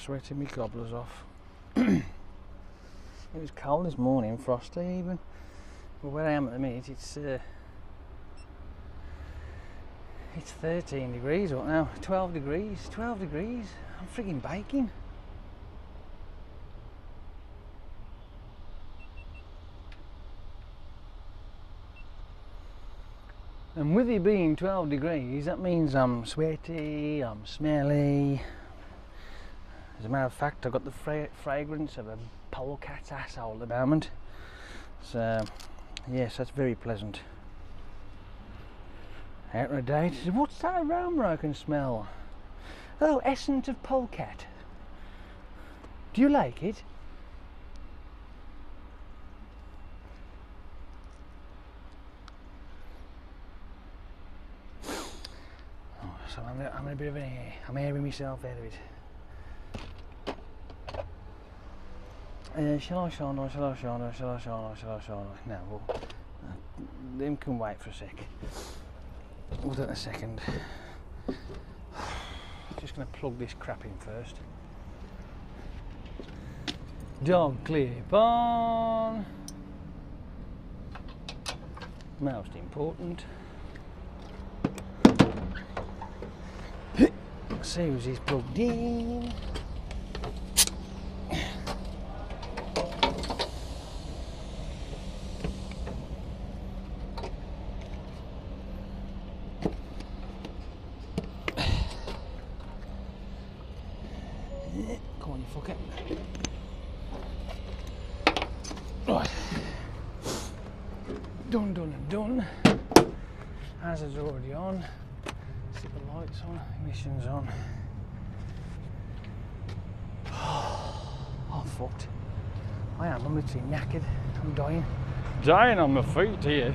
sweating me cobblers off. It was cold this morning, frosty even. But where I am at the minute, it's 13 degrees, or no, 12 degrees. 12 degrees. I'm frigging baking. And with it being 12 degrees, that means I'm sweaty, I'm smelly. As a matter of fact, I've got the fragrance of a polecat's asshole at the moment. So, yes, that's very pleasant. Out of date. What's that aroma I can smell? Oh, essence of polecat. Do you like it? Oh, so I'm in a bit of an air. I'm airing myself out of it. Shall I? No, well, them can wait for a sec. Hold on a second. Just going to plug this crap in first. Dog clip on. Most important. Susie's plugged in. Come on, you fucker. Right. Done and done. Hazards already on. Stick the lights on. Emissions on. I'm fucked. I am. I'm literally knackered. I'm dying. Dying on my feet here.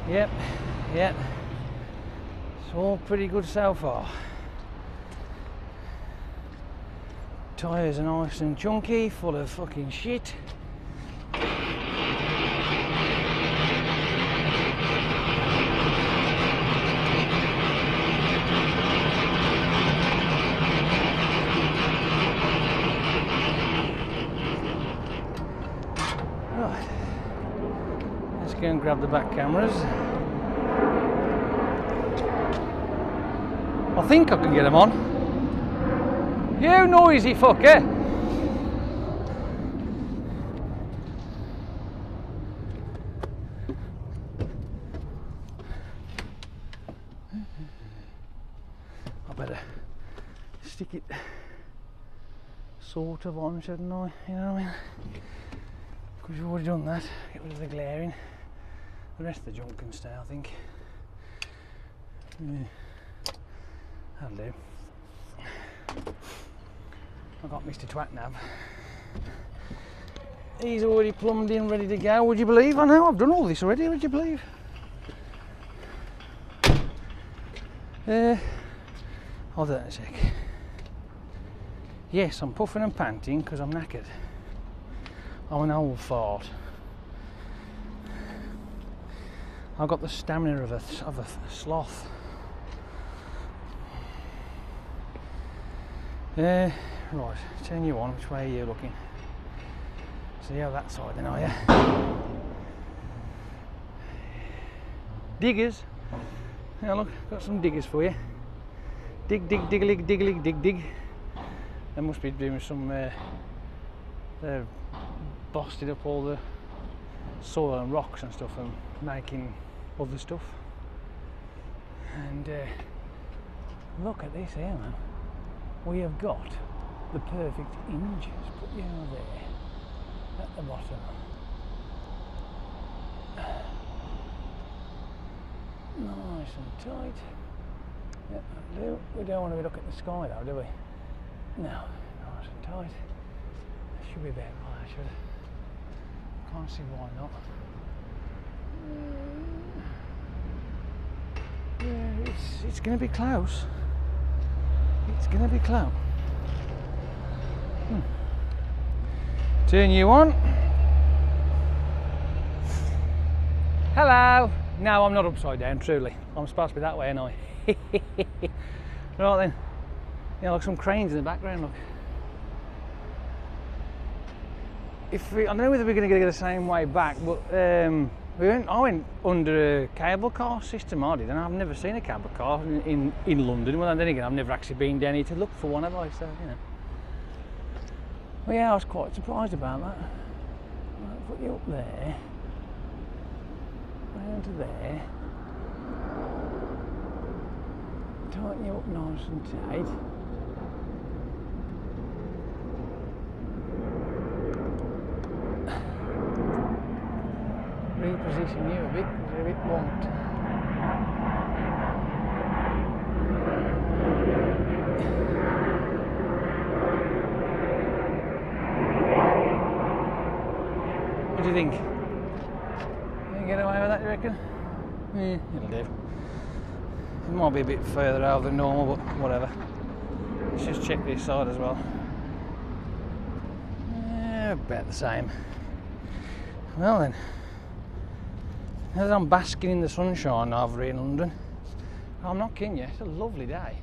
Yep. It's all pretty good so far. Tyres are nice and chunky, full of fucking shit. Right. Let's go and grab the back cameras. I think I can get them on. You noisy fucker! I better stick it sort of on, shouldn't I? You know what I mean? Because you've already done that. Get rid of the glaring. The rest of the junk can stay, I think. Yeah. That'll do. I got Mr. Twatnav. He's already plumbed in, ready to go. Would you believe? I know, I've done all this already. Would you believe? Hold on a sec. Yes, I'm puffing and panting because I'm knackered. I'm an old fart. I've got the stamina of a sloth. Right, turn you on. Which way are you looking? So you're that side then, are you? Diggers. Yeah, look, got some diggers for you. Dig, dig, dig, dig, dig, dig. They must be doing some. They're busted up all the soil and rocks and stuff and making other stuff. And look at this here, man. We have got the perfect inches. Put you over there at the bottom. Nice and tight. Yeah, that'll do. We don't want to be looking at the sky though, do we? No, nice and tight. That should be about right, should it? Can't see why not. Yeah, it's going to be close. It's going to be close. Turn you on. Hello. No, I'm not upside down, truly. I'm supposed to be that way, aren't I? Right then. Yeah, like some cranes in the background, look. I don't know whether we're going to go the same way back, but I went under a cable car system, I did, and I've never seen a cable car in London. Well, then again, I've never actually been down here to look for one, have I? So, you know. Well, yeah, I was quite surprised about that. I'll put you up there. Down to there. Tighten you up nice and tight. Reposition you a bit because you're a bit wonked. What do you think? Can you get away with that, you reckon? Yeah, it'll do. It might be a bit further out than normal, but whatever. Let's just check this side as well. Yeah, about the same. Well then. As I'm basking in the sunshine over here in London, I'm not kidding you, it's a lovely day.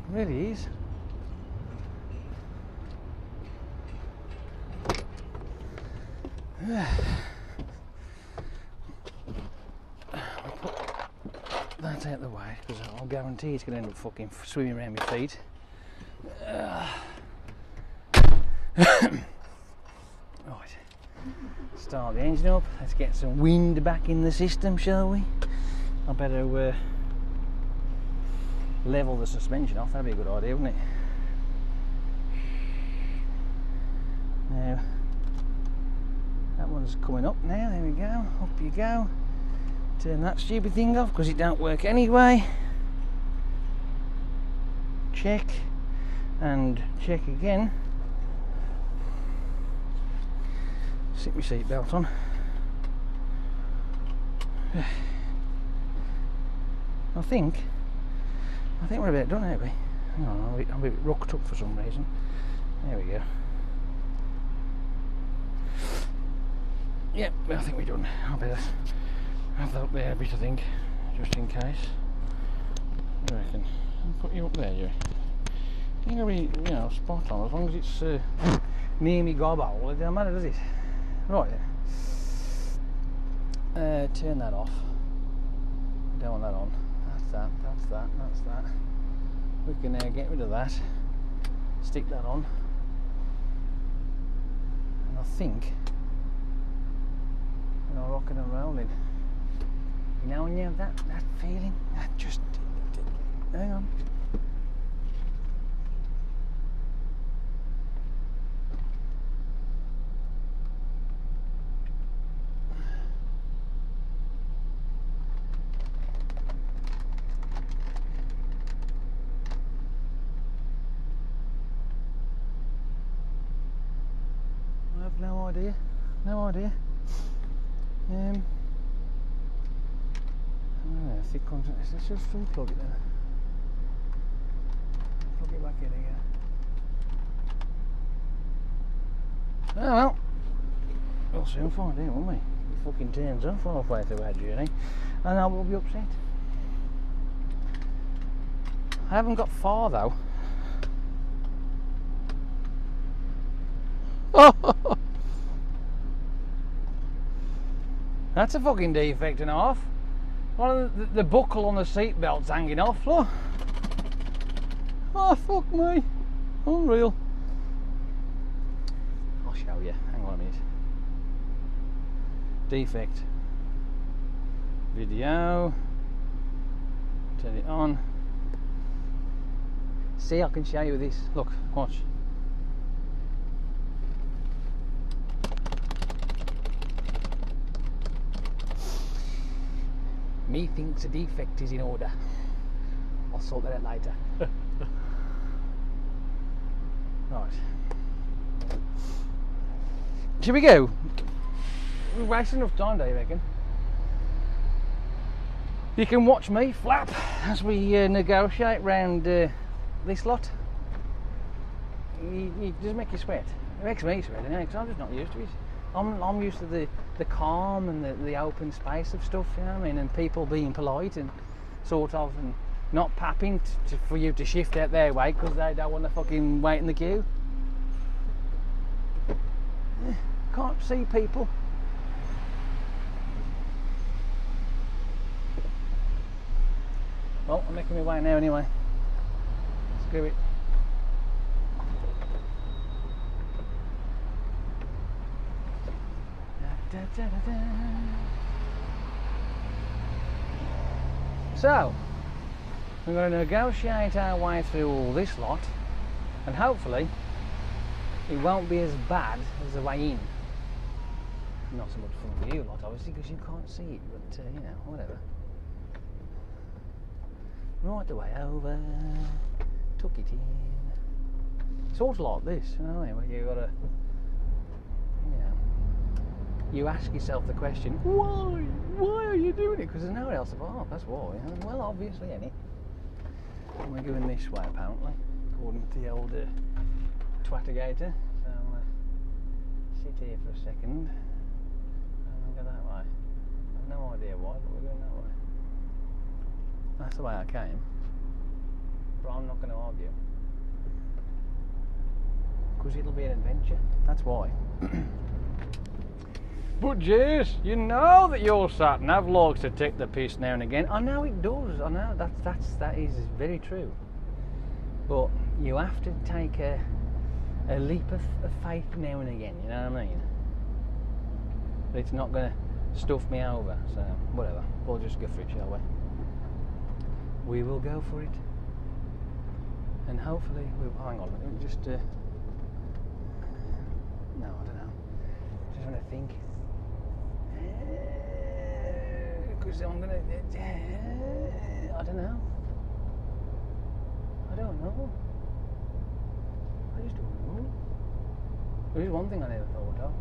It really is. I'll put that out the way because I'll guarantee it's going to end up fucking swimming around my feet. Right. Start the engine up, let's get some wind back in the system, shall we? I better level the suspension off, that'd be a good idea, wouldn't it? Now, that one's coming up now, there we go, up you go. Turn that stupid thing off because it don't work anyway. Check, and check again. Sit my seatbelt on. I think we're about done, aren't we? Hang on, I'm a bit rocked up for some reason. There we go. Yep, I think we're done. I better have that up there a bit, I think, just in case. What do you reckon? I'll put you up there, you. You're gonna be, you know, spot on as long as it's near me gob hole. It don't matter, does it? Right then. Turn that off. Don't want that on. That's that, that's that, that's that. We can get rid of that. Stick that on. And I think we're rocking and rolling. You know when you have that feeling? That just... Hang on. No idea. Thick contact. Let's just plug it then. Plug it back in again. Oh well. We'll soon find out, won't we? It fucking turns off halfway through our journey, and I will be upset. I haven't got far though. That's a fucking defect and a half. One of the buckle on the seat belt's hanging off, look. Oh fuck me. Unreal. I'll show you. Hang on a minute. Defect. Video. Turn it on. See, I can show you this. Look, watch. Me thinks a defect is in order. I'll sort that out later. Right. Shall we go? We're wasting enough time, do you reckon? You can watch me flap as we negotiate round this lot. It does make you sweat. It makes me sweat anyway, because I'm just not used to it. I'm used to the calm and the open space of stuff, you know what I mean, and people being polite and sort of and not papping for you to shift out their way because they don't want to fucking wait in the queue. Can't see people. Well, I'm making my way now anyway. Screw it. Da, da, da, da. So, we're going to negotiate our way through all this lot, and hopefully it won't be as bad as the way in. Not so much fun for you lot, obviously, because you can't see it, but you know, whatever. Right the way over, tuck it in. Sort of like this, you know, where you gotta, you know, you ask yourself the question, why? Why are you doing it? Because there's nowhere else to park, that's why. Well, obviously, ain't it? And we're going this way, apparently, according to the old Twattergator. So, sit here for a second, and we'll go that way. I've no idea why, but we're going that way. That's the way I came, but I'm not going to argue, because it'll be an adventure, that's why. But Jace, you know that your sat-nav likes to take the piss now and again. I know it does, I know, that is very true. But you have to take a leap of faith now and again, you know what I mean? But it's not going to stuff me over, so whatever, we'll just go for it, shall we? We will go for it, and hopefully we'll, hang on, let me just no, I don't know, just want to think, because I'm gonna, I don't know, I just don't know. There's one thing I never thought of.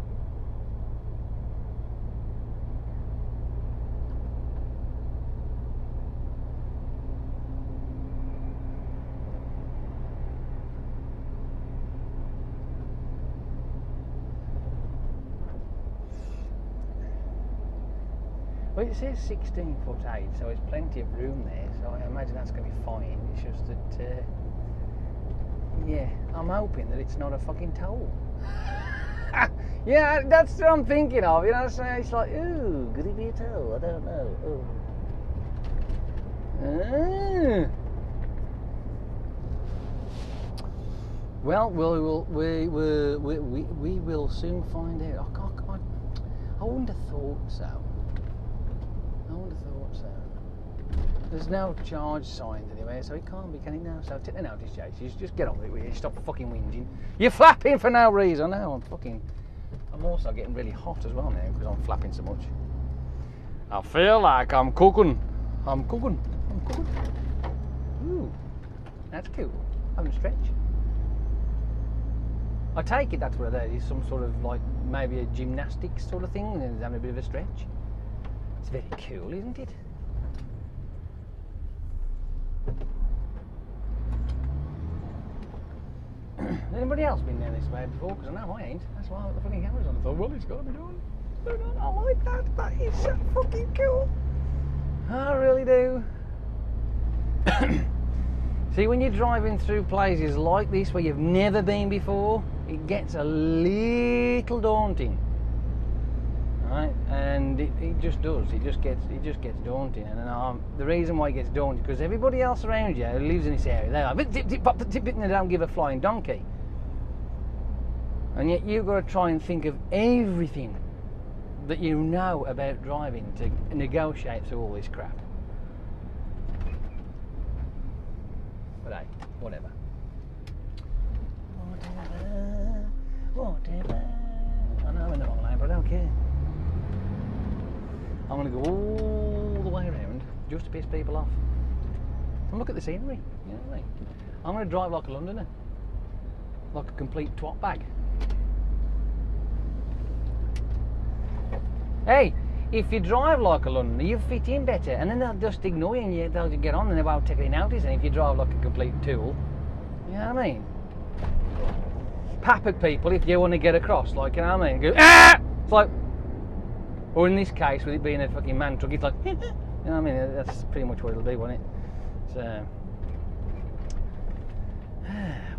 Well, it says 16'8", so there's plenty of room there, so I imagine that's going to be fine. It's just that, yeah, I'm hoping that it's not a fucking toll. Yeah, that's what I'm thinking of, you know, so it's like, ooh, could it be a toll? I don't know. Ooh. Well, we will soon find out. I wouldn't have thought so. There's no charge signs anyway, so it can't be, can it now? So take the notice, Jace. Just get on with it. Stop fucking whinging. You're flapping for no reason. No, I'm also getting really hot as well now because I'm flapping so much. I feel like I'm cooking. Ooh, that's cool. Having a stretch. I take it that's what that is. Some sort of like maybe a gymnastics sort of thing, and having a bit of a stretch. It's very cool, isn't it? Has anybody else been down this way before? Because I know I ain't. That's why I put the fucking cameras on. I thought, well, it's got to be done. I like that. That is so fucking cool. I really do. See, when you're driving through places like this where you've never been before, it gets a little daunting. Right, and it just does. It just gets daunting, and the reason why it gets daunting because everybody else around you who lives in this area, they're like tip tip pop tip and they don't give a flying donkey, and yet you've got to try and think of everything that you know about driving to negotiate through all this crap. But hey, whatever. I know I'm in the wrong lane, but I don't care. I'm going to go all the way around just to piss people off. And look at the scenery, you know what I mean? I'm going to drive like a Londoner. Like a complete twat bag. Hey, if you drive like a Londoner, you fit in better, and then they'll just ignore you and they'll just get on and they won't take any notice. And if you drive like a complete tool, you know what I mean? Pap at people if you want to get across, like, you know what I mean? Go, ah! It's like, or in this case, with it being a fucking man truck, it's like, you know what I mean? That's pretty much what it'll be, won't it? So,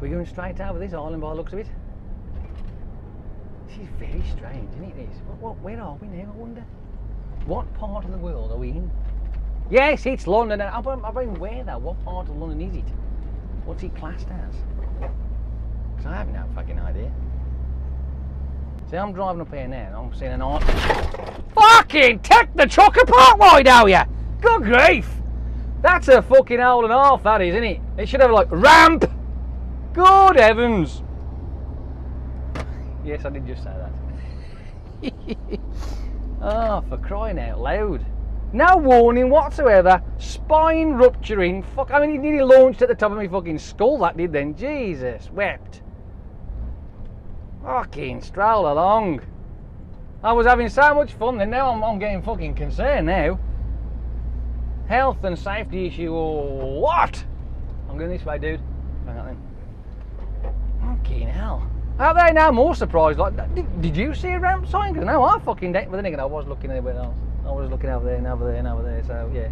we're going straight over this island by the looks of it. This is very strange, isn't it? This. Where are we now? I wonder. What part of the world are we in? Yes, it's London. I mean, where though? What part of London is it? What's it classed as? Because I have no fucking idea. See, I'm driving up here now and I'm seeing an art. Fucking take the truck apart, why don't you? Good grief! That's a fucking hole and a half, that is, isn't it? It should have like ramp! Good heavens! Yes, I did just say that. Oh, for crying out loud. No warning whatsoever. Spine rupturing. Fuck, I mean, it nearly launched at the top of my fucking skull, that did then. Jesus, wept. Fucking stroll along. I was having so much fun, then now I'm getting fucking concerned now. Health and safety issue or what? I'm going this way, dude. Hang on then. Fucking hell. Out there now, more surprised. Like, did you see a ramp sign? Because no, I fucking didn't. But then again, I was looking everywhere else. I was looking over there and over there and over there. So yeah,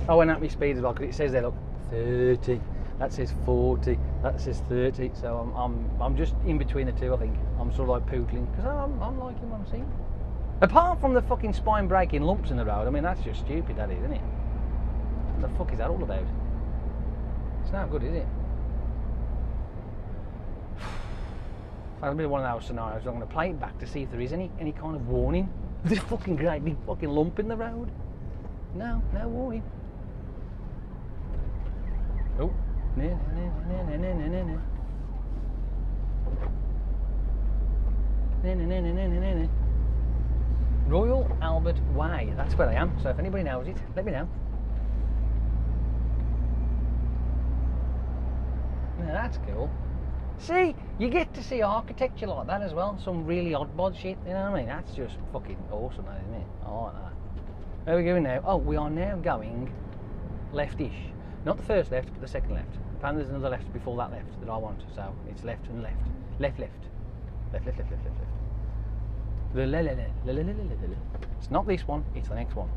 I went at my speed as well because it says there, look, 30. That says 40. That says 30. So I'm just in between the two. I think I'm sort of like pootling because I'm liking what I'm seeing. Apart from the fucking spine breaking lumps in the road, I mean that's just stupid. That is, isn't it? What the fuck is that all about? It's not good, is it? That'll be one of those scenarios. I'm going to play it back to see if there is any kind of warning. This fucking great big fucking lump in the road. No warning. Oh, Royal Albert Way. That's where I am. So if anybody knows it, let me know. Now that's cool. See, you get to see architecture like that as well. Some really oddbod shit, you know what I mean? That's just fucking awesome, that, isn't it? I like that. Where are we going now? Oh, we are now going left-ish. Not the first left, but the second left. Apparently there's another left before that left that I want. So it's left and left. Left. It's not this one, it's the next one.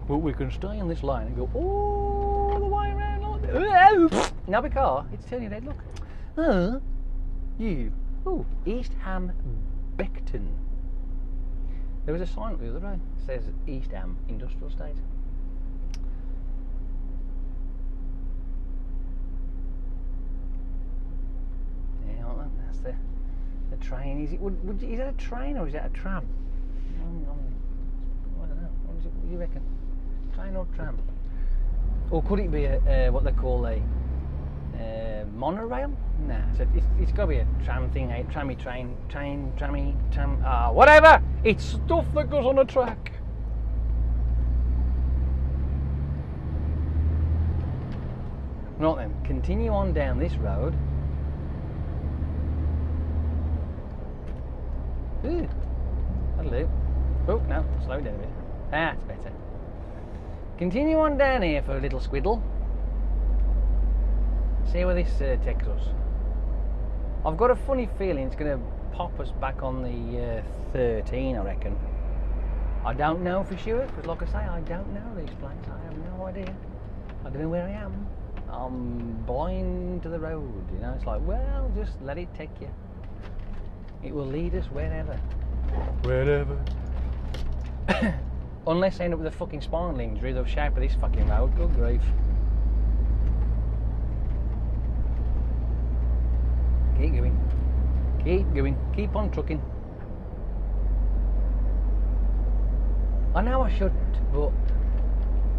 But we can stay on this line and go all the way around like that. Now because it's turning red, look. East Ham Beckton. There was a sign up the other day. It says East Ham Industrial Estate. Yeah, that's the train. Is it? Is that a train or is that a tram? I don't know. What do you reckon? Train or tram? Or could it be a what they call a monorail? Nah, so it's got to be a tram thing, a trammy tram, whatever! It's stuff that goes on a track. Right then, continue on down this road. Ooh, that'll do. Oh, no, slow down a bit. That's better. Continue on down here for a little squiddle. See where this takes us. I've got a funny feeling it's going to pop us back on the 13, I reckon. I don't know for sure, because like I say, I don't know these places. I have no idea. I don't know where I am. I'm blind to the road, you know. It's like, well, just let it take you. It will lead us wherever. Wherever. Unless I end up with a fucking spinal injury, the shape of this fucking road. Good grief. Keep going, keep on trucking. I know I shouldn't, but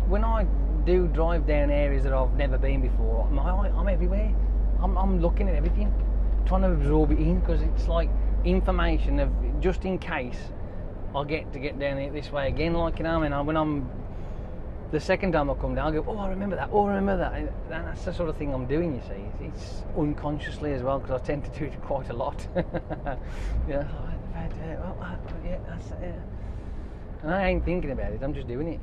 when I do drive down areas that I've never been before, I'm everywhere. I'm looking at everything, trying to absorb it in, because it's like information of just in case I get down here this way again, like, you know, and when I'm the second time I come down, I go, oh, I remember that, and that's the sort of thing I'm doing, you see. It's unconsciously as well, because I tend to do it quite a lot. Yeah, yeah, that's it, yeah. And I ain't thinking about it, I'm just doing it.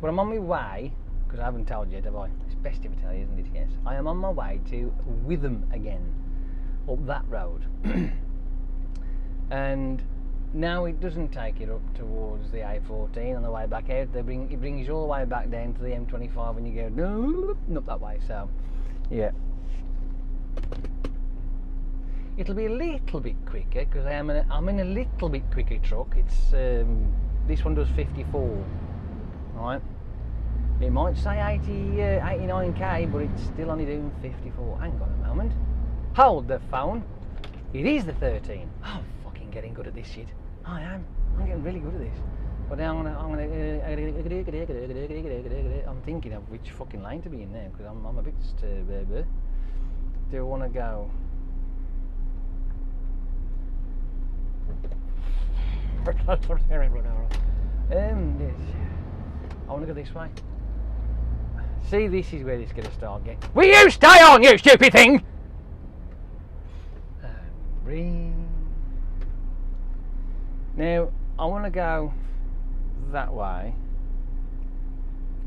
But I'm on my way, because I haven't told you yet, have I? It's best if I tell you, isn't it? Yes. I am on my way to Witham again. up that road. And now it doesn't take it up towards the A14 on the way back out. It brings you all the way back down to the M25 and you go no, up that way. So yeah, it'll be a little bit quicker because I'm in a little bit quicker truck. It's this one does 54, right? It might say 89k, but it's still only doing 54. Hang on a moment. Hold the phone. It is the 13. Oh, I'm fucking getting good at this shit. I am. I'm getting really good at this. But now I'm thinking of which fucking lane to be in now because I'm a bit disturbed. Do I want to go? I want to go this way. See, this is where it's going to start getting. Will you stay on, you stupid thing? Now, I want to go that way,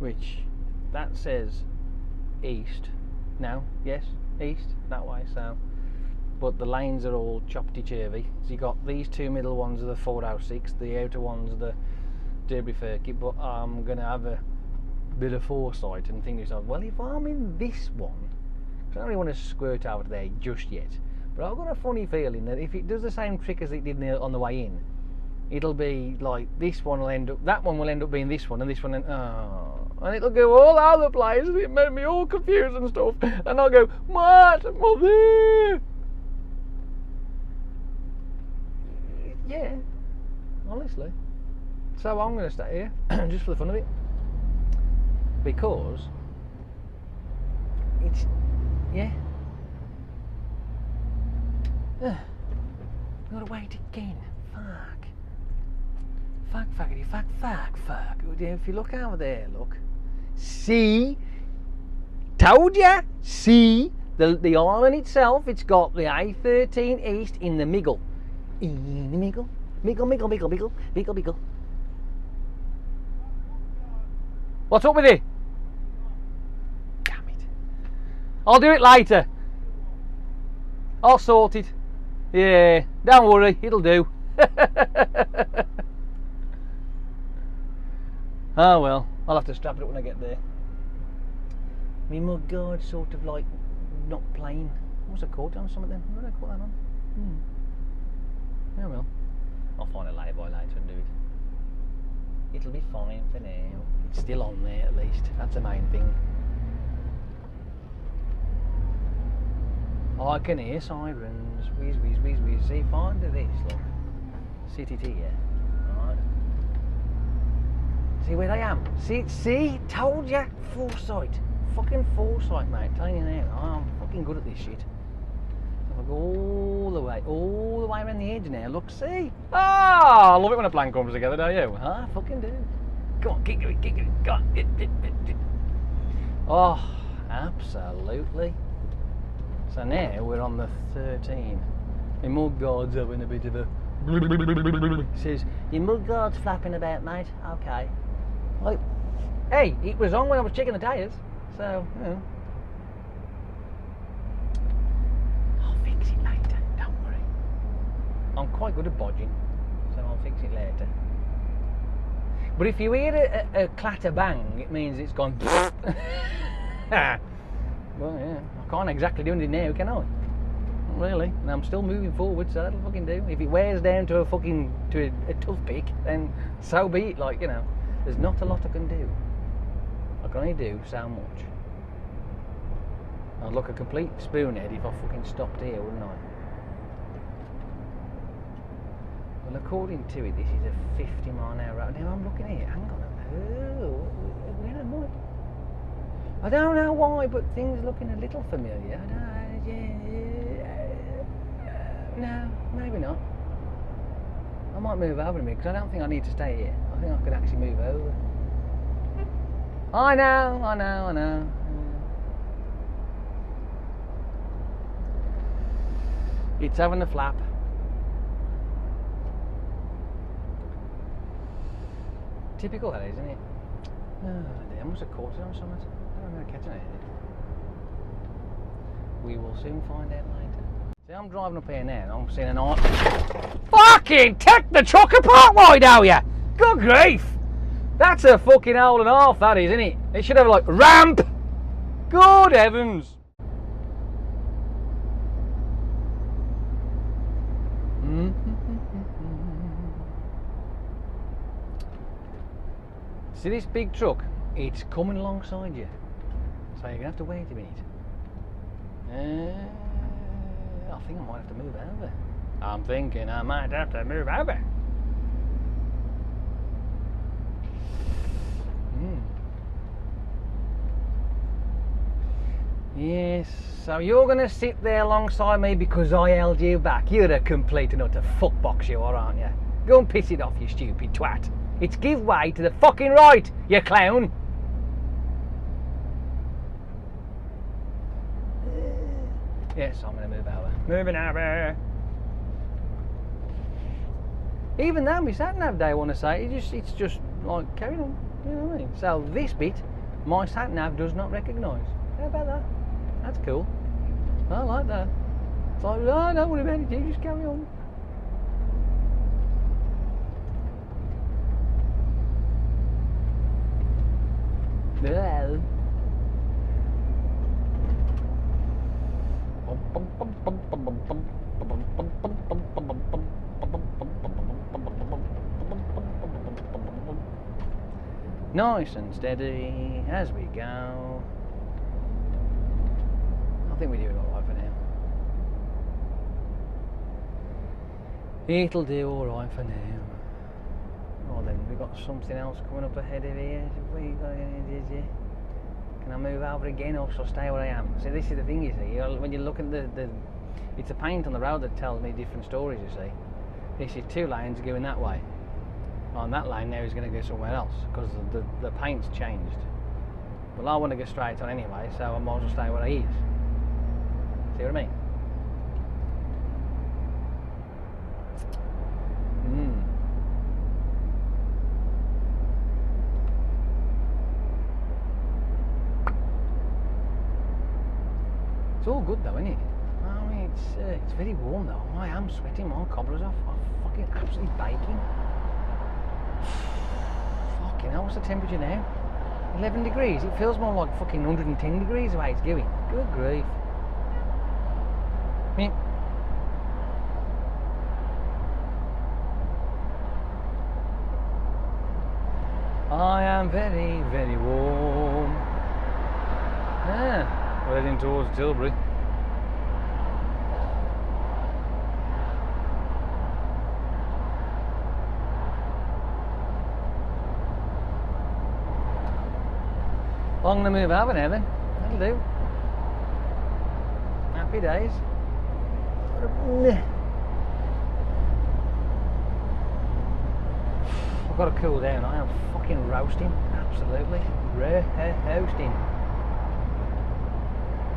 which that says east. No, yes, east, that way, so. But the lanes are all choppy-churvy. So you got these two middle ones are the 406, the outer ones are the Derby Circuit, but I'm going to have a bit of foresight and think to myself, well, if I'm in this one, I don't really want to squirt over there just yet, but I've got a funny feeling that if it does the same trick as it did on the way in, it'll be like this one will end up, that one will end up being this one, and this one, and it'll go all over the place, and it made me all confused and stuff, and I'll go, what, mother? Yeah, honestly. So I'm going to stay here, just for the fun of it, because it's, yeah. Gotta wait again. Fuck. If you look over there, look. See? Told ya? See? The island itself, it's got the A13 East in the middle. In the middle. Middle. What's up with it? Damn it. I'll do it later. I'll sort it. Yeah, don't worry, it'll do. Oh well, I'll have to strap it up when I get there. My mud guard's sort of like not playing. What's it called on something then? What do I call that on? Oh well, I'll find a lay-by later and do it. It'll be fine for now. It's still on there at least, that's the main thing. I can hear sirens, whiz. See, find this, look. CTT, yeah. Alright. See where I am? See? Told ya! Foresight. Fucking foresight, mate. Telling you now. I'm fucking good at this shit. So if I go all the way around the edge now, look, see? I love it when a plan comes together, don't you? I fucking do. Go on, keep going. Go on. Oh, absolutely. So now we're on the 13. My mudguard's having a bit of a... He says, your mudguard's flapping about, mate. Okay. Like, hey, it was on when I was checking the tyres. So, you know. I'll fix it later, don't worry. I'm quite good at bodging, so I'll fix it later. But if you hear a clatter bang, it means it's gone... Well, yeah, I can't exactly do anything now, can I? Not really. And I'm still moving forward, so that'll fucking do. If it wears down to a toothpick, then so be it. Like, you know, there's not a lot I can do. I can only do so much. I'd look a complete spoonhead if I fucking stopped here, wouldn't I? Well, according to it, this is a 50-mile-an-hour road. Now I'm looking here. Hang on a minute. Where am I? I don't know why, but things are looking a little familiar. No, maybe not. I might move over a minute because I don't think I need to stay here. I think I could actually move over. I know. It's having a flap. Typical, that is, isn't it? Oh, I must have caught it on something. I don't know, catching it. We will soon find out later. See, I'm driving up here now and I'm seeing an art. Fucking take the truck apart, why don't you? Good grief! That's a fucking hole and a half, that is, isn't it? It should have like ramp! Good heavens! See this big truck? It's coming alongside you. So you're going to have to wait a minute. I think I might have to move over. I'm thinking I might have to move over. Yes, so you're going to sit there alongside me because I held you back. You're a complete and utter fuckbox, you are, aren't you? Go and piss it off, you stupid twat. It's give way to the fucking right, you clown. Yes, I'm going to move over. Moving over. Even though my sat-nav they want to say, it's just like, carry on. You know what I mean? So this bit, my sat-nav does not recognise. How about that? That's cool. I like that. It's like, no, don't worry about it, you just carry on. Well. Nice and steady as we go. I think we're doing alright for now. It'll do alright for now. Oh, then we've got something else coming up ahead of here. Can I move over again or shall I stay where I am? See, this is the thing, you see. When you look at the it's the paint on the road that tells me different stories, you see. This is 2 lanes going that way. On that lane now is going to go somewhere else because the paint's changed. Well, I want to go straight on anyway, so I might as well stay where I is. See what I mean? It's all good though, isn't it? I mean, it's very warm though. I am sweating my cobblers off. I'm fucking absolutely baking. Fucking hell, what's the temperature now? 11 degrees. It feels more like fucking 110 degrees the way it's going. Good grief. I am very, very warm. Yeah, we're heading towards Tilbury. I'm going to move over now then. That'll do. Happy days. I've got to cool down. I am fucking roasting. Absolutely. Roasting.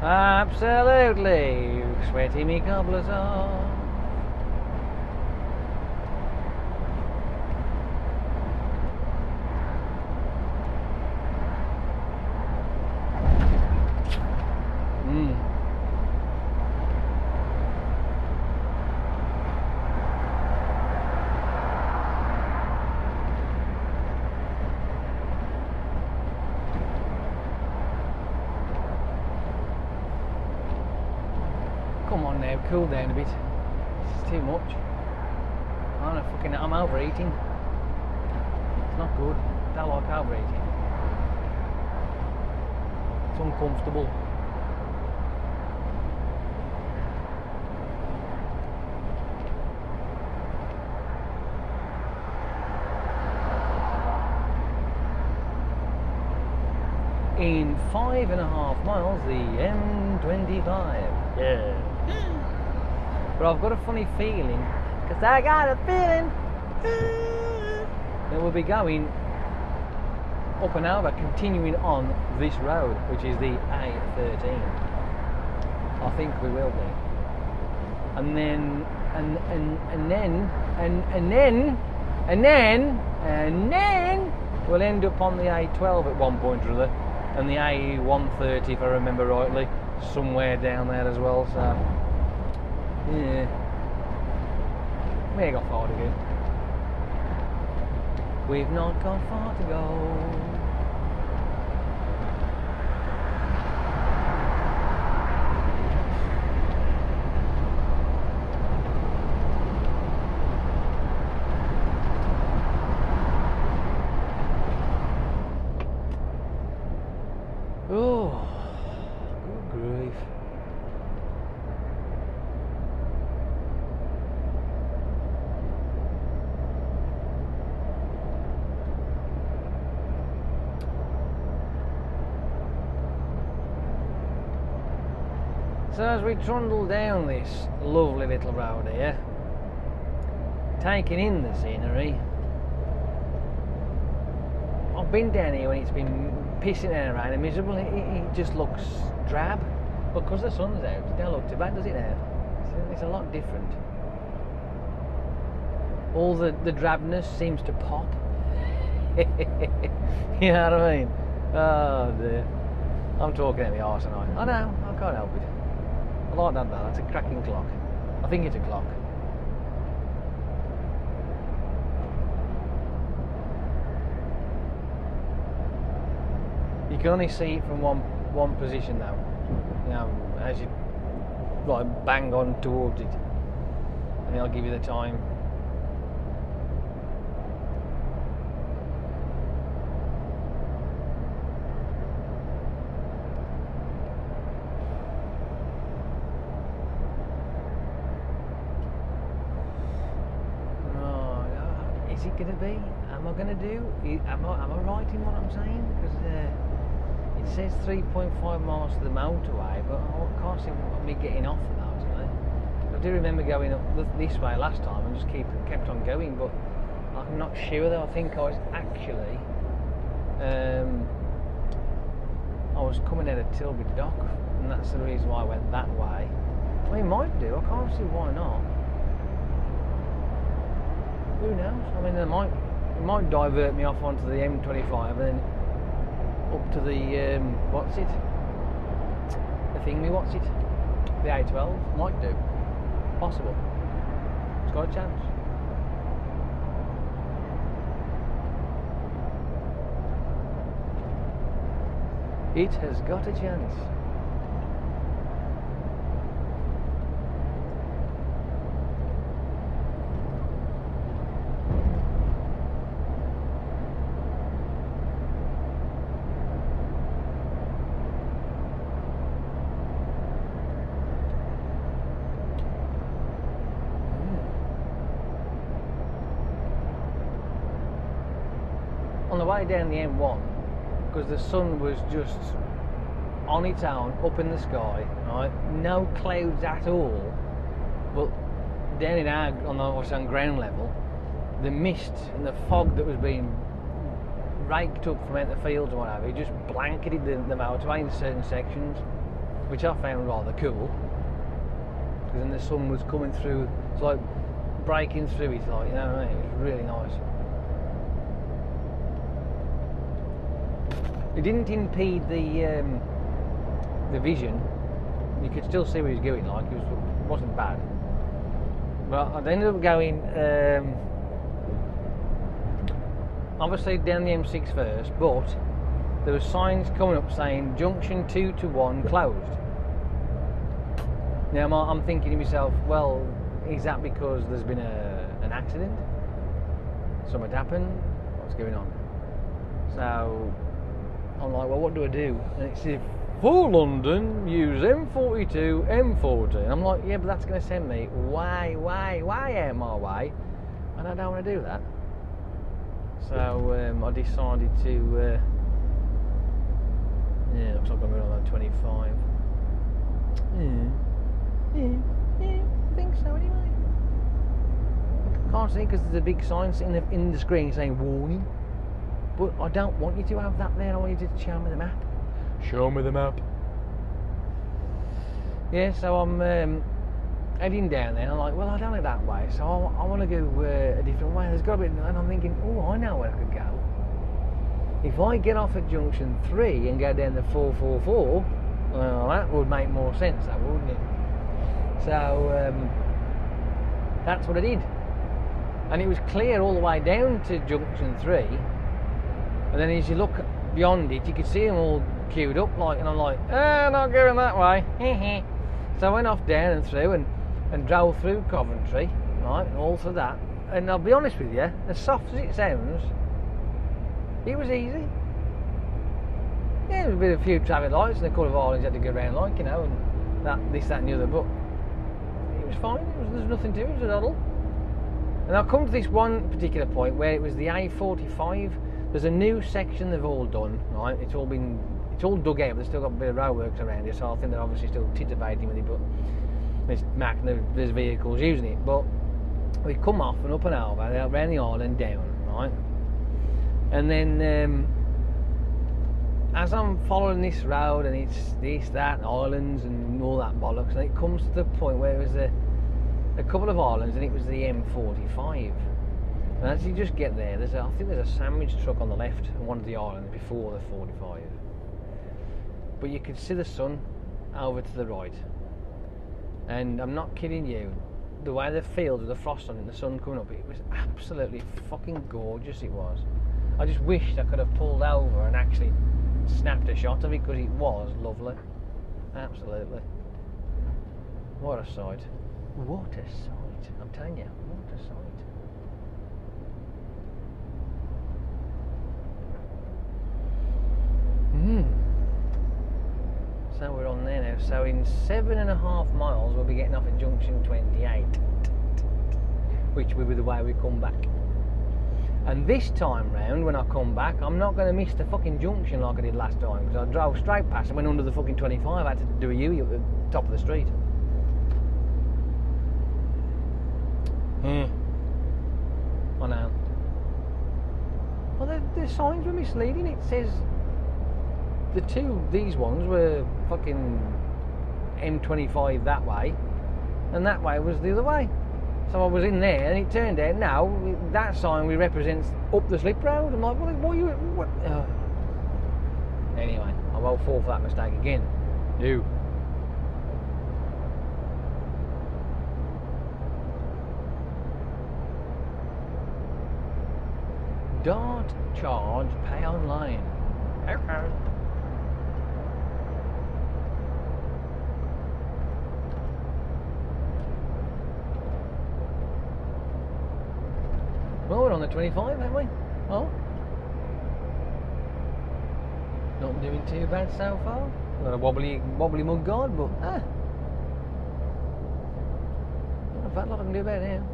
Absolutely. Sweating me cobblers off. Come on now, cool down a bit. This is too much. I'm overeating. It's not good. I don't like overeating. It's uncomfortable. In 5.5 miles, the M25. Yeah. But I've got a funny feeling, because I got a feeling that we'll be going up and over, continuing on this road, which is the A13. I think we will be. And then we'll end up on the A12 at one point or other, and the A130, if I remember rightly, somewhere down there as well. So Yeah. We ain't got far to go. We've not got far to go. Oh, good grief. So as we trundle down this lovely little road here, taking in the scenery, I've been down here when it's been pissing down around and miserable. It just looks drab, but because the sun's out, it don't look too bad, does it now? It's a lot different. All the drabness seems to pop. You know what I mean? Oh dear. I'm talking at my arse tonight. I know, I can't help it. I like that though, that's a cracking clock. I think it's a clock. You can only see it from one position though. You know, as you like bang on towards it. And I'll give you the time. Is it going to be? Am I going to do? Am I right in what I'm saying? Because it says 3.5 miles to the motorway, but I can't see me getting off the motorway. I do remember going up this way last time and just kept on going, but I'm not sure though. I think I was actually I was coming out of Tilby Dock, and that's the reason why I went that way. Well, it might do. I can't see why not. Who knows? I mean, it might divert me off onto the M25 and then up to the what's it? The thingy, what's it? The A12 might do. Possible. It's got a chance. It has got a chance. On the way down the M1, because the sun was just on its own up in the sky, right? No clouds at all, but down in on ground level, the mist and the fog that was being raked up from out the fields or whatever, it just blanketed the motorway in certain sections, which I found rather cool, because then the sun was coming through, it's like breaking through it, like, you know what I mean? It was really nice. It didn't impede the vision. You could still see where he was going, like it wasn't bad. But I ended up going obviously down the M6 first, but there were signs coming up saying junction 2 to 1 closed. Now I'm thinking to myself, well, is that because there's been an accident? Something happened? What's going on? So I'm like, well, what do I do? And it said, for London, use M42, M40. And I'm like, yeah, but that's going to send me way out my way, and I don't want to do that. So I decided to, yeah, looks like I'm going on 25. Yeah, I think so anyway. Can't see because there's a big sign sitting in the screen saying warning. But I don't want you to have that there, I want you to show me the map. Show me the map. Yeah, so I'm heading down there, and I'm like, well, I don't know that way, so I want to go a different way. There's got to be, and I'm thinking, oh, I know where I could go. If I get off at junction 3 and go down the 444, well, that would make more sense, though, wouldn't it? So that's what I did. And it was clear all the way down to junction 3. And then as you look beyond it, you could see them all queued up, like, and I'm like, not going that way. So I went off down and through and drove through Coventry, right, and all through that. And I'll be honest with you, as soft as it sounds, it was easy. Yeah, there was a bit of a few traffic lights and a couple of islands you had to go around, like, you know, and this, that and the other, but it was fine. There's nothing to it, it was a doddle. And I'll come to this one particular point where it was the A45. There's a new section they've all done, right? It's all dug out, but they've still got a bit of roadworks around it, so I think they're obviously still titivating with it, but it's marking there's vehicles using it. But we come off and up and over, around the island down, right? And then as I'm following this road, and it's this, that, islands and all that bollocks, and it comes to the point where it was a couple of islands, and it was the M45. And as you just get there, I think there's a sandwich truck on the left on one of the islands before the 45. But you could see the sun over to the right. And I'm not kidding you, the way the fields with the frost on it and the sun coming up, it was absolutely fucking gorgeous, it was. I just wished I could have pulled over and actually snapped a shot of it, because it was lovely. Absolutely. What a sight. What a sight. I'm telling you, what a sight. So we're on there now. So in 7.5 miles we'll be getting off at junction 28, which will be the way we come back. And this time round, when I come back, I'm not going to miss the fucking junction like I did last time, because I drove straight past and went under the fucking 25. I had to do a U at the top of the street. I know. Well, the signs were misleading. It says these ones were fucking M25 that way, and that way was the other way. So I was in there, and it turned out now that sign represents up the slip road. I'm like, what are you? What? Anyway, I won't fall for that mistake again. No. Don't charge, pay online. Okay. Well, we're on the 25, haven't we? Oh. Not doing too bad so far. Got a wobbly mud guard, but not a fat lot I can do about it now.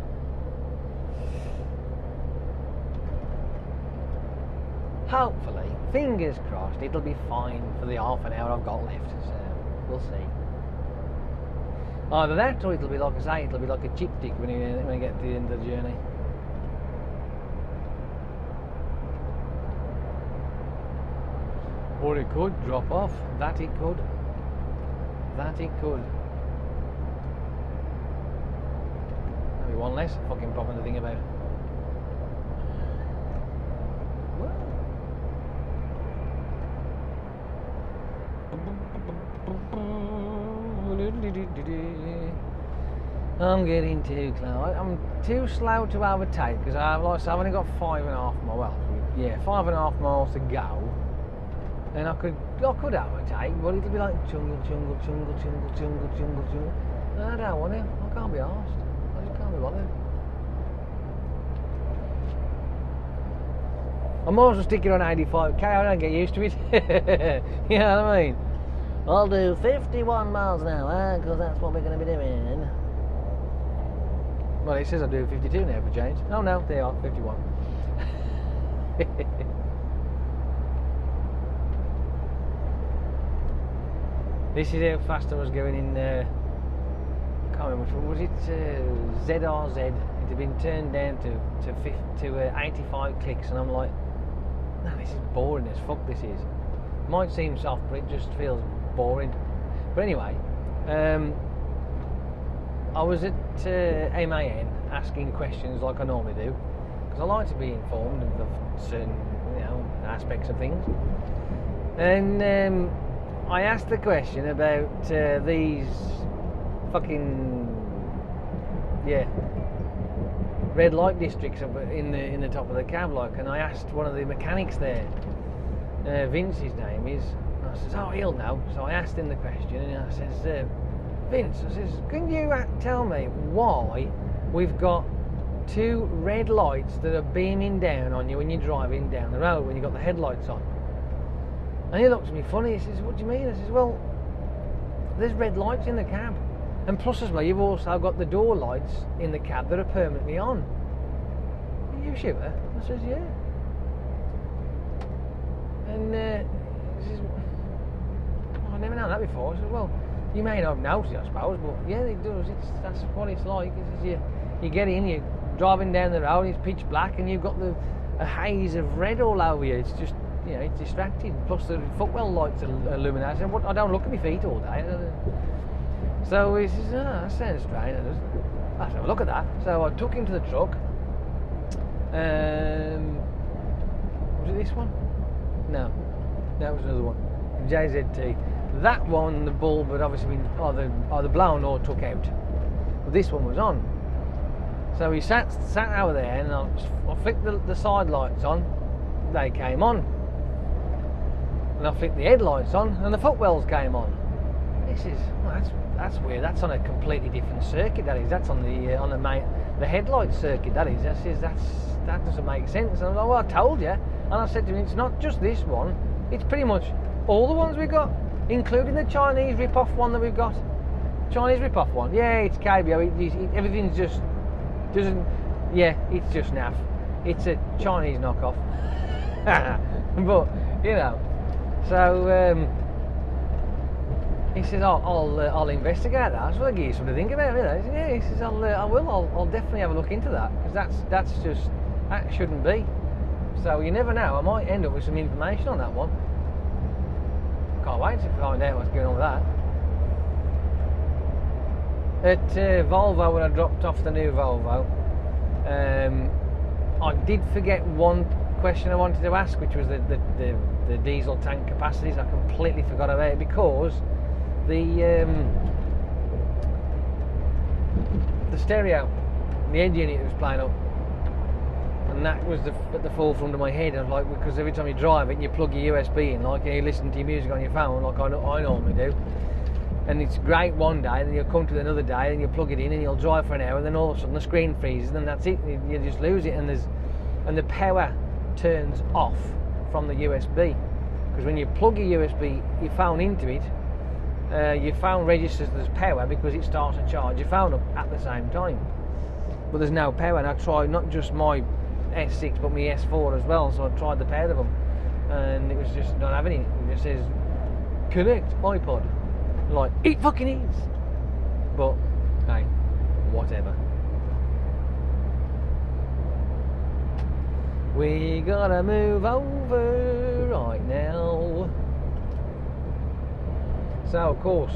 Hopefully, fingers crossed, it'll be fine for the half an hour I've got left, so we'll see. Either that, or it'll be like I say, it'll be like a chip tick when you get to the end of the journey. Or it could drop off. That it could. That it could. Maybe one less fucking problem to think about. I'm getting too close. I'm too slow to overtake, because I've only got 5.5 miles. Well, yeah, 5.5 miles to go. And I could overtake, but it'll be like jungle. I don't want to. I can't be arsed. I just can't be bothered. I might as well stick it on 85k. I don't get used to it. You know what I mean? I'll do 51 miles an hour, because that's what we're going to be doing. Well, it says I do 52 now for change. Oh no, they are 51. This is how fast I was going in, I can't remember, was it ZRZ? It had been turned down to 85 clicks, and I'm like, no, this is boring as fuck, this is. Might seem soft, but it just feels boring. But anyway, I was at MAN asking questions like I normally do, because I like to be informed of certain, aspects of things. And I asked the question about these fucking, yeah, red light districts in the top of the cab, like. And I asked one of the mechanics there, Vince, his name is. And I says, oh, he'll know. So I asked him the question, and I says, Vince, I says, can you tell me why we've got 2 red lights that are beaming down on you when you're driving down the road when you've got the headlights on? And he looked at me funny. He says, what do you mean? I says, well, there's red lights in the cab, and plus as well, you've also got the door lights in the cab that are permanently on. Are you sure? I says, yeah. And he says, oh, I've never known that before. I says, well, you may not have noticed, I suppose, but yeah, it does. That's what it's like. He says, you get in, you're driving down the road, it's pitch black, and you've got a haze of red all over you. It's just, you know, it's distracting. Plus the footwell lights are illuminated. I don't look at my feet all day. So he says, that sounds strange. Let's have a look at that. So I took him to the truck. Was it this one? No, that was another one. JZT. That one, the bulb had obviously been either blown or took out. But this one was on. So he sat over there, and I flicked the side lights on. They came on. And I flicked the headlights on, and the footwells came on. This is, well, that's weird. That's on a completely different circuit. That is. That's on the headlight circuit. That is. That doesn't make sense. And I was like, well, I told you. And I said to him, it's not just this one. It's pretty much all the ones we got, including the Chinese rip-off one that we've got. Chinese rip-off one. Yeah, it's KBO. Everything's just doesn't. Yeah, it's just naff. It's a Chinese knockoff. But you know. So he says, I'll investigate that. I just want to give you something to think about. You know. Yeah, he says, I'll definitely have a look into that, because that shouldn't be. So you never know. I might end up with some information on that one. Can't wait to find out what's going on with that. At Volvo, when I dropped off the new Volvo, I did forget one question I wanted to ask, which was the diesel tank capacities. I completely forgot about it because the stereo, the engine unit was playing up, and that was at the forefront of my head. I was like, because every time you drive it and you plug your USB in, like, and you listen to your music on your phone, like I normally do, and it's great one day, then you'll come to another day and you plug it in and you'll drive for an hour, and then all of a sudden the screen freezes, and that's it. You just lose it, and the power turns off from the USB, because when you plug your USB, your phone into it, your phone registers there's power because it starts to charge your phone up at the same time. But there's no power, and I tried not just my S6 but my S4 as well, so I tried the pair of them, and it was just not having it. It just says connect iPod. Like, it fucking is. But hey, whatever. We gotta move over right now. So of course,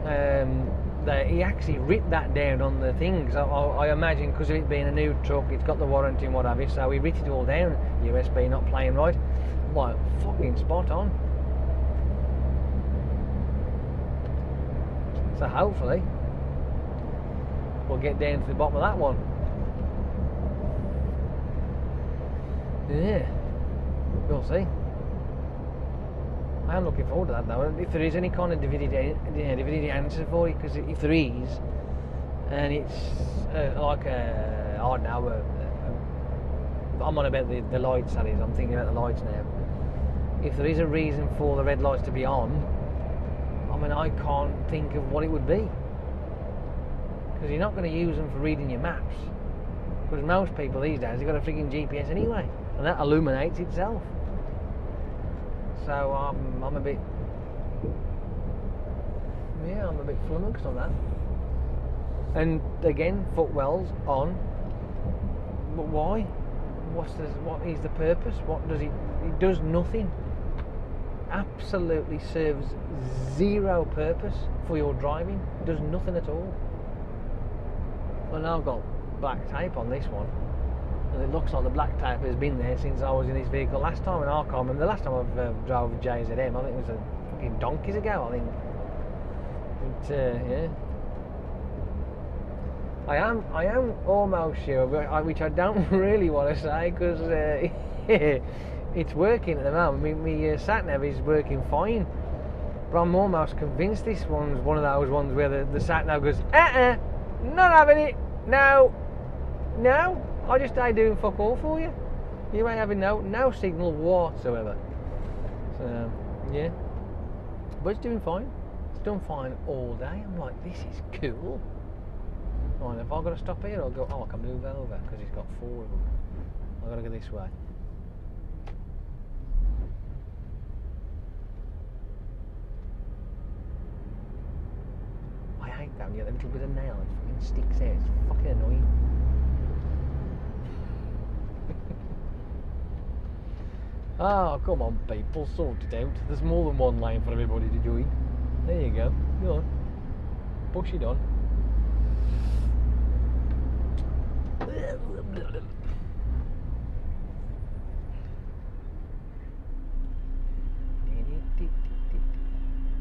he actually writ that down on the things. I imagine because of it being a new truck, it's got the warranty and what have you, so he writ it all down. USB not playing right. I'm like, fucking spot on. So hopefully we'll get down to the bottom of that one. Yeah, we'll see. I am looking forward to that though. If there is any kind of divinity answer for it, because if there is, and it's like I don't know, I'm on about the lights, that is. I'm thinking about the lights now. If there is a reason for the red lights to be on, I mean, I can't think of what it would be, because you're not going to use them for reading your maps, because most people these days have got a freaking GPS anyway, and that illuminates itself. So I'm a bit flummoxed on that. And again, footwells on, but why? What is the purpose? What does it? It does nothing. Absolutely serves zero purpose for your driving. It does nothing at all. Well, now I've got black tape on this one, and it looks like the black tape has been there since I was in this vehicle last time, and I can't remember the last time I've drove JZM. I think it was a fucking donkeys ago, I think. But, yeah. I am almost sure, which I don't really want to say because it's working at the moment. My sat nav is working fine, but I'm almost convinced this one's one of those ones where the sat nav goes, not having it. No, I just ain't doing fuck all for you. You ain't having no signal whatsoever. So yeah, but it's doing fine. It's done fine all day. I'm like, this is cool. Right, if I've got to stop here, I'll go. Oh, I can move over because he's got 4 of them. I've got to go this way. I hate that when you get a little bit of nail and fucking sticks out. It's fucking annoying. Oh, come on, people, sort it out. There's more than one lane for everybody to join. There you go. Go on. Push it on.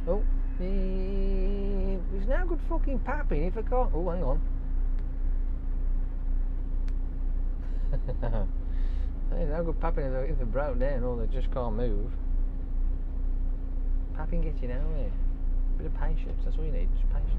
Oh, there's no good fucking papping if I can't. Oh, hang on. There's no good papping if they're broke down or they just can't move. Papping gets you nowhere. A bit of patience, that's all you need, just patience.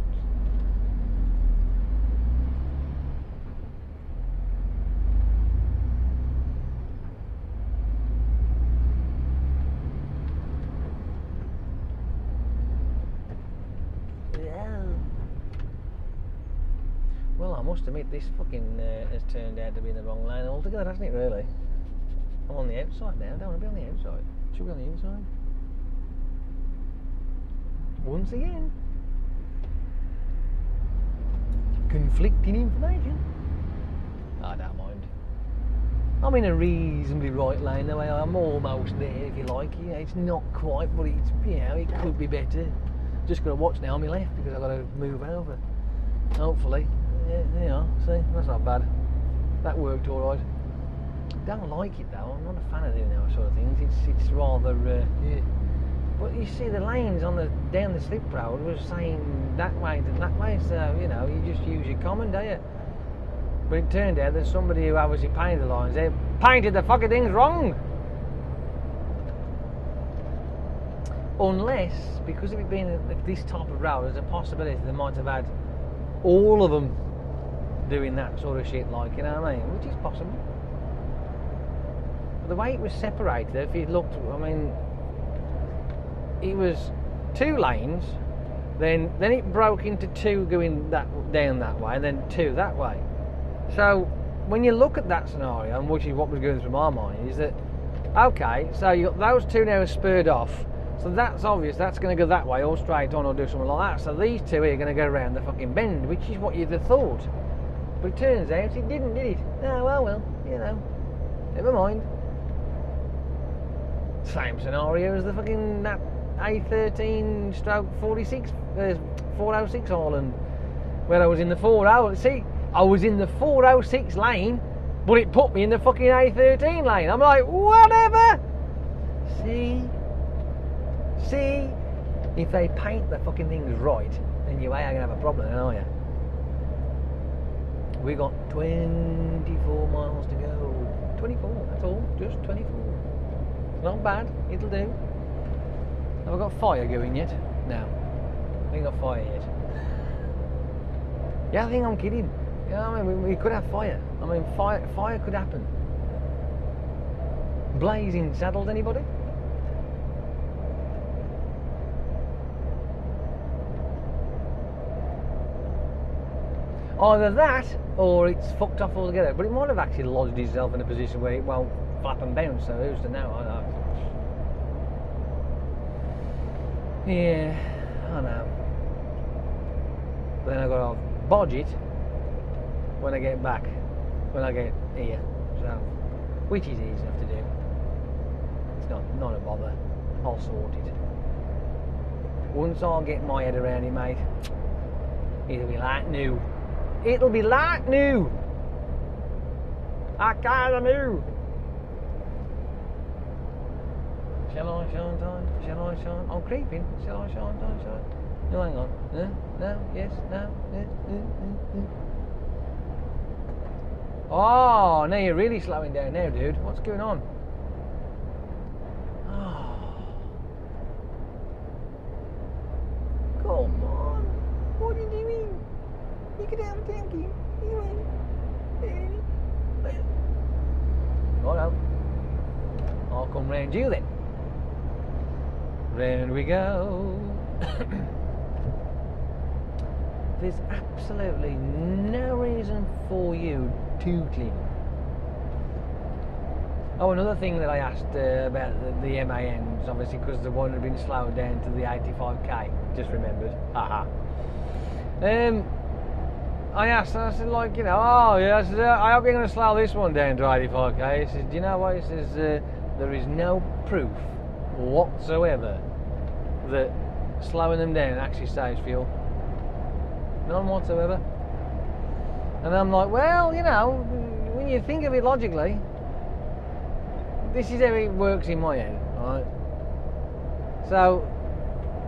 Well, I must admit, this fucking has turned out to be in the wrong lane altogether, hasn't it, really? I'm on the outside now, I don't want to be on the outside. Should we be on the inside? Once again. Conflicting information. I don't mind. I'm in a reasonably right lane, though. I'm almost there, if you like. You know, it's not quite, but it's, you know, it could be better. Just got to watch now on my left because I've got to move over. Hopefully. Yeah, there you are. See, that's not bad. That worked all right. Don't like it though. I'm not a fan of doing those sort of things. It's rather. Yeah. But you see, the lanes on the down the slip road was saying that way to that way, so you know you just use your common, don't you? But it turned out that somebody who obviously painted the lines, they painted the fucking things wrong. Unless, because of it being this type of road, there's a possibility they might have had all of them doing that sort of shit, like, you know what I mean? Which is possible. But the way it was separated, if you looked, I mean, it was 2 lanes, then it broke into 2 going down that way, and then 2 that way. So when you look at that scenario, and which is what was going through my mind, is that okay, so you got those 2 now spurred off. So that's obvious, that's going to go that way, or straight on, or do something like that. So these 2 here are going to go around the fucking bend, which is what you'd have thought. But it turns out it didn't, did it? Oh, well, you know, never mind. Same scenario as the fucking that A13 stroke 46, 406 Island, where I was in the 40. See, I was in the 406 lane, but it put me in the fucking A13 lane. I'm like, whatever. See, if they paint the fucking things right, then you ain't gonna have a problem, then, are you? We got 24 miles to go. 24, that's all, just 24. Not bad, it'll do. Have I got fire going yet? No, I ain't got fire yet. Yeah, I think I'm kidding. Yeah, I mean, we could have fire. I mean, fire could happen. Blazing saddles, anybody? Either that, or it's fucked off altogether. But it might have actually lodged itself in a position where it won't flap and bounce, so who's to know? I know. Yeah, I know. But then I've got to bodge it when I get back, when I get here. So, which is easy enough to do. It's not a bother. I'll sort it. Once I get my head around it, mate, it'll be like new. It'll be like new. I kinda new. Shall I shine time? Shall I shine? I'm creeping. Shall I shine time? Shall I? No, hang on. No, yes, no, Oh, now you're really slowing down now, dude. What's going on? Oh. Come on. What are you doing? You get out of the tanky. Righto. I'll come round you then. Round we go. There's absolutely no reason for you to clean. Oh, another thing that I asked about the MANs, obviously because the one had been slowed down to the 85k, just remembered. Haha. I asked, I said, like, you know, oh yeah, I said, I hope you're going to slow this one down to 85k. He says, do you know what? He says, there is no proof whatsoever that slowing them down actually saves fuel. None whatsoever. And I'm like, well, you know, when you think of it logically, this is how it works in my head, right? So,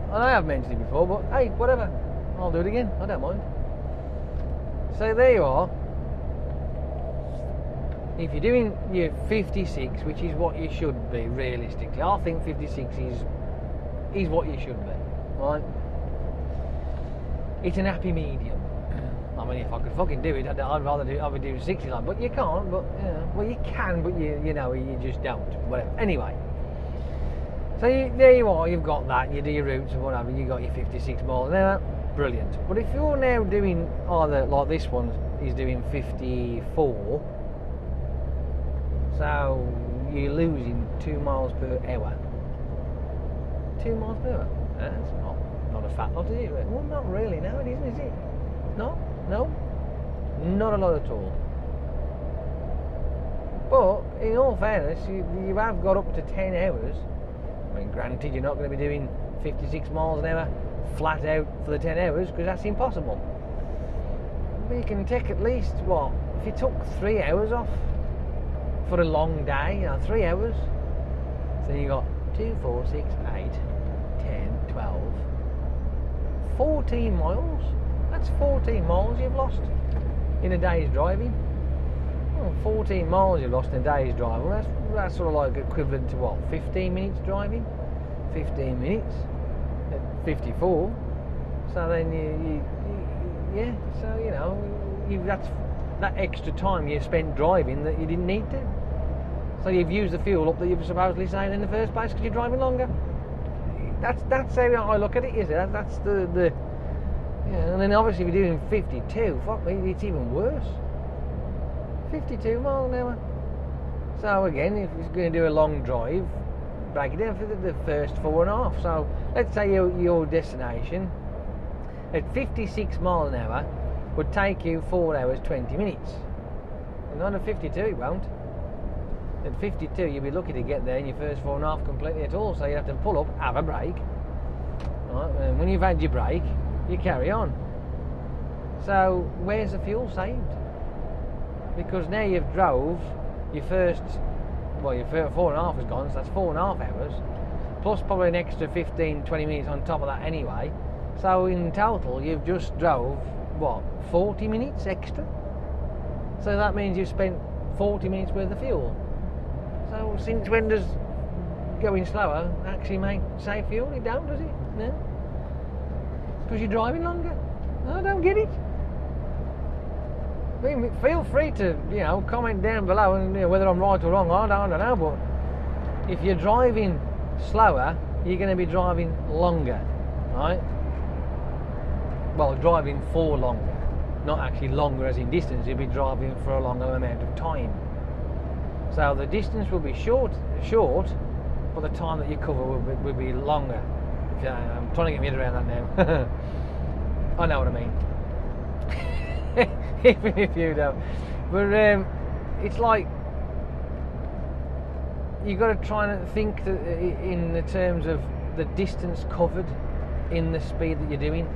and I have mentioned it before, but hey, whatever, I'll do it again, I don't mind. So there you are. If you're doing your 56, which is what you should be realistically, I think 56 is what you should be, right? It's an happy medium. I mean, if I could fucking do it, I'd rather do. I would do 69, but you can't. But you know, well, you can, but you know, you just don't. Whatever. Anyway, so there you are. You've got that. You do your routes and whatever. You got your 56 miles an hour. Brilliant. But if you're now doing either like this one is doing 54, so you're losing 2 miles per hour. 2 miles per hour. That's not a fat lot, is it? Well, not really. No, it isn't, is it? No, not a lot at all. But in all fairness, you have got up to 10 hours. I mean, granted, you're not going to be doing 56 miles an hour flat out for the 10 hours because that's impossible. But you can take at least, what, if you took 3 hours off for a long day, you know, 3 hours, so you got 2, 4, 6, 8, 10, 12, 14 miles. That's 14 miles you've lost in a day's driving. Well, 14 miles you've lost in a day's driving. Well, that's sort of like equivalent to what, 15 minutes driving? 15 minutes at 54. So then yeah. So you know, that's that extra time you spent driving that you didn't need to. So you've used the fuel up that you were supposedly saving in the first place because you're driving longer. That's how I look at it. Is it? That's the yeah. And then obviously if you're doing 52, fuck me, it's even worse. 52 miles an hour. So again, if you're going to do a long drive, break it down for the first 4.5. So let's say your destination at 56 miles an hour would take you 4 hours 20 minutes. And on a 52 it won't. At 52 you'll be lucky to get there in your first 4.5 completely at all. So you have to pull up, have a break. Right? And when you've had your break, you carry on. So where's the fuel saved? Because now you've drove your first, well, your 4.5 is gone, so that's 4.5 hours, plus probably an extra 15-20 minutes on top of that anyway. So in total you've just drove, what, 40 minutes extra? So that means you've spent 40 minutes worth of fuel. So since when does going slower actually save fuel? It don't, does it? No? Because you're driving longer? I don't get it. I mean, feel free to, you know, comment down below and, you know, whether I'm right or wrong. I don't know, but if you're driving slower, you're going to be driving longer, right? Well, driving for longer, not actually longer as in distance. You'll be driving for a longer amount of time. So the distance will be short, but the time that you cover will be longer. I'm trying to get my head around that now. I know what I mean. Even if you don't. But it's like you've got to try and think that in the terms of the distance covered in the speed that you're doing.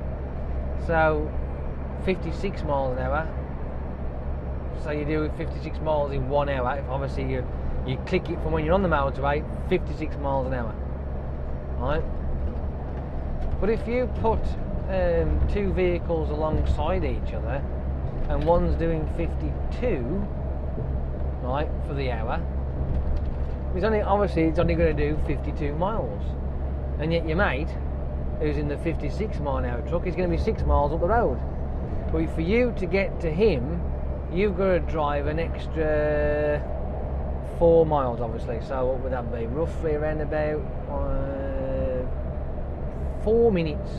So 56 miles an hour. So you do 56 miles in 1 hour. If obviously you click it from when you're on the motorway, 56 miles an hour, right? But if you put two vehicles alongside each other, and one's doing 52 right, for the hour. It's only going to do 52 miles, and yet your mate, who's in the 56-mile-an-hour truck, is going to be 6 miles up the road. But for you to get to him, you've got to drive an extra 4 miles, obviously. So what would that be? Roughly around about 4 minutes.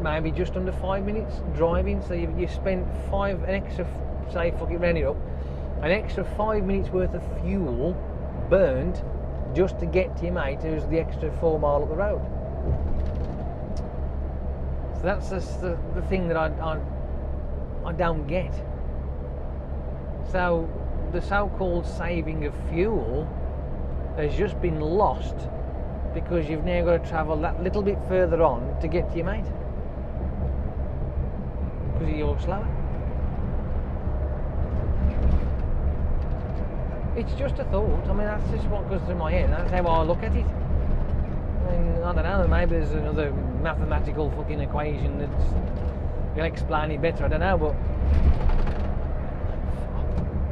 Maybe just under 5 minutes driving. So you spent an extra, say, fuck it, round it up, an extra 5 minutes worth of fuel burned just to get to your mate who's the extra 4 mile up the road. So that's just the thing that I don't get. So the so-called saving of fuel has just been lost because you've now got to travel that little bit further on to get to your mate because you're slower. It's just a thought. I mean, that's just what goes through my head. That's how I look at it. I mean, I don't know, maybe there's another mathematical fucking equation that's going to explain it better, I don't know, but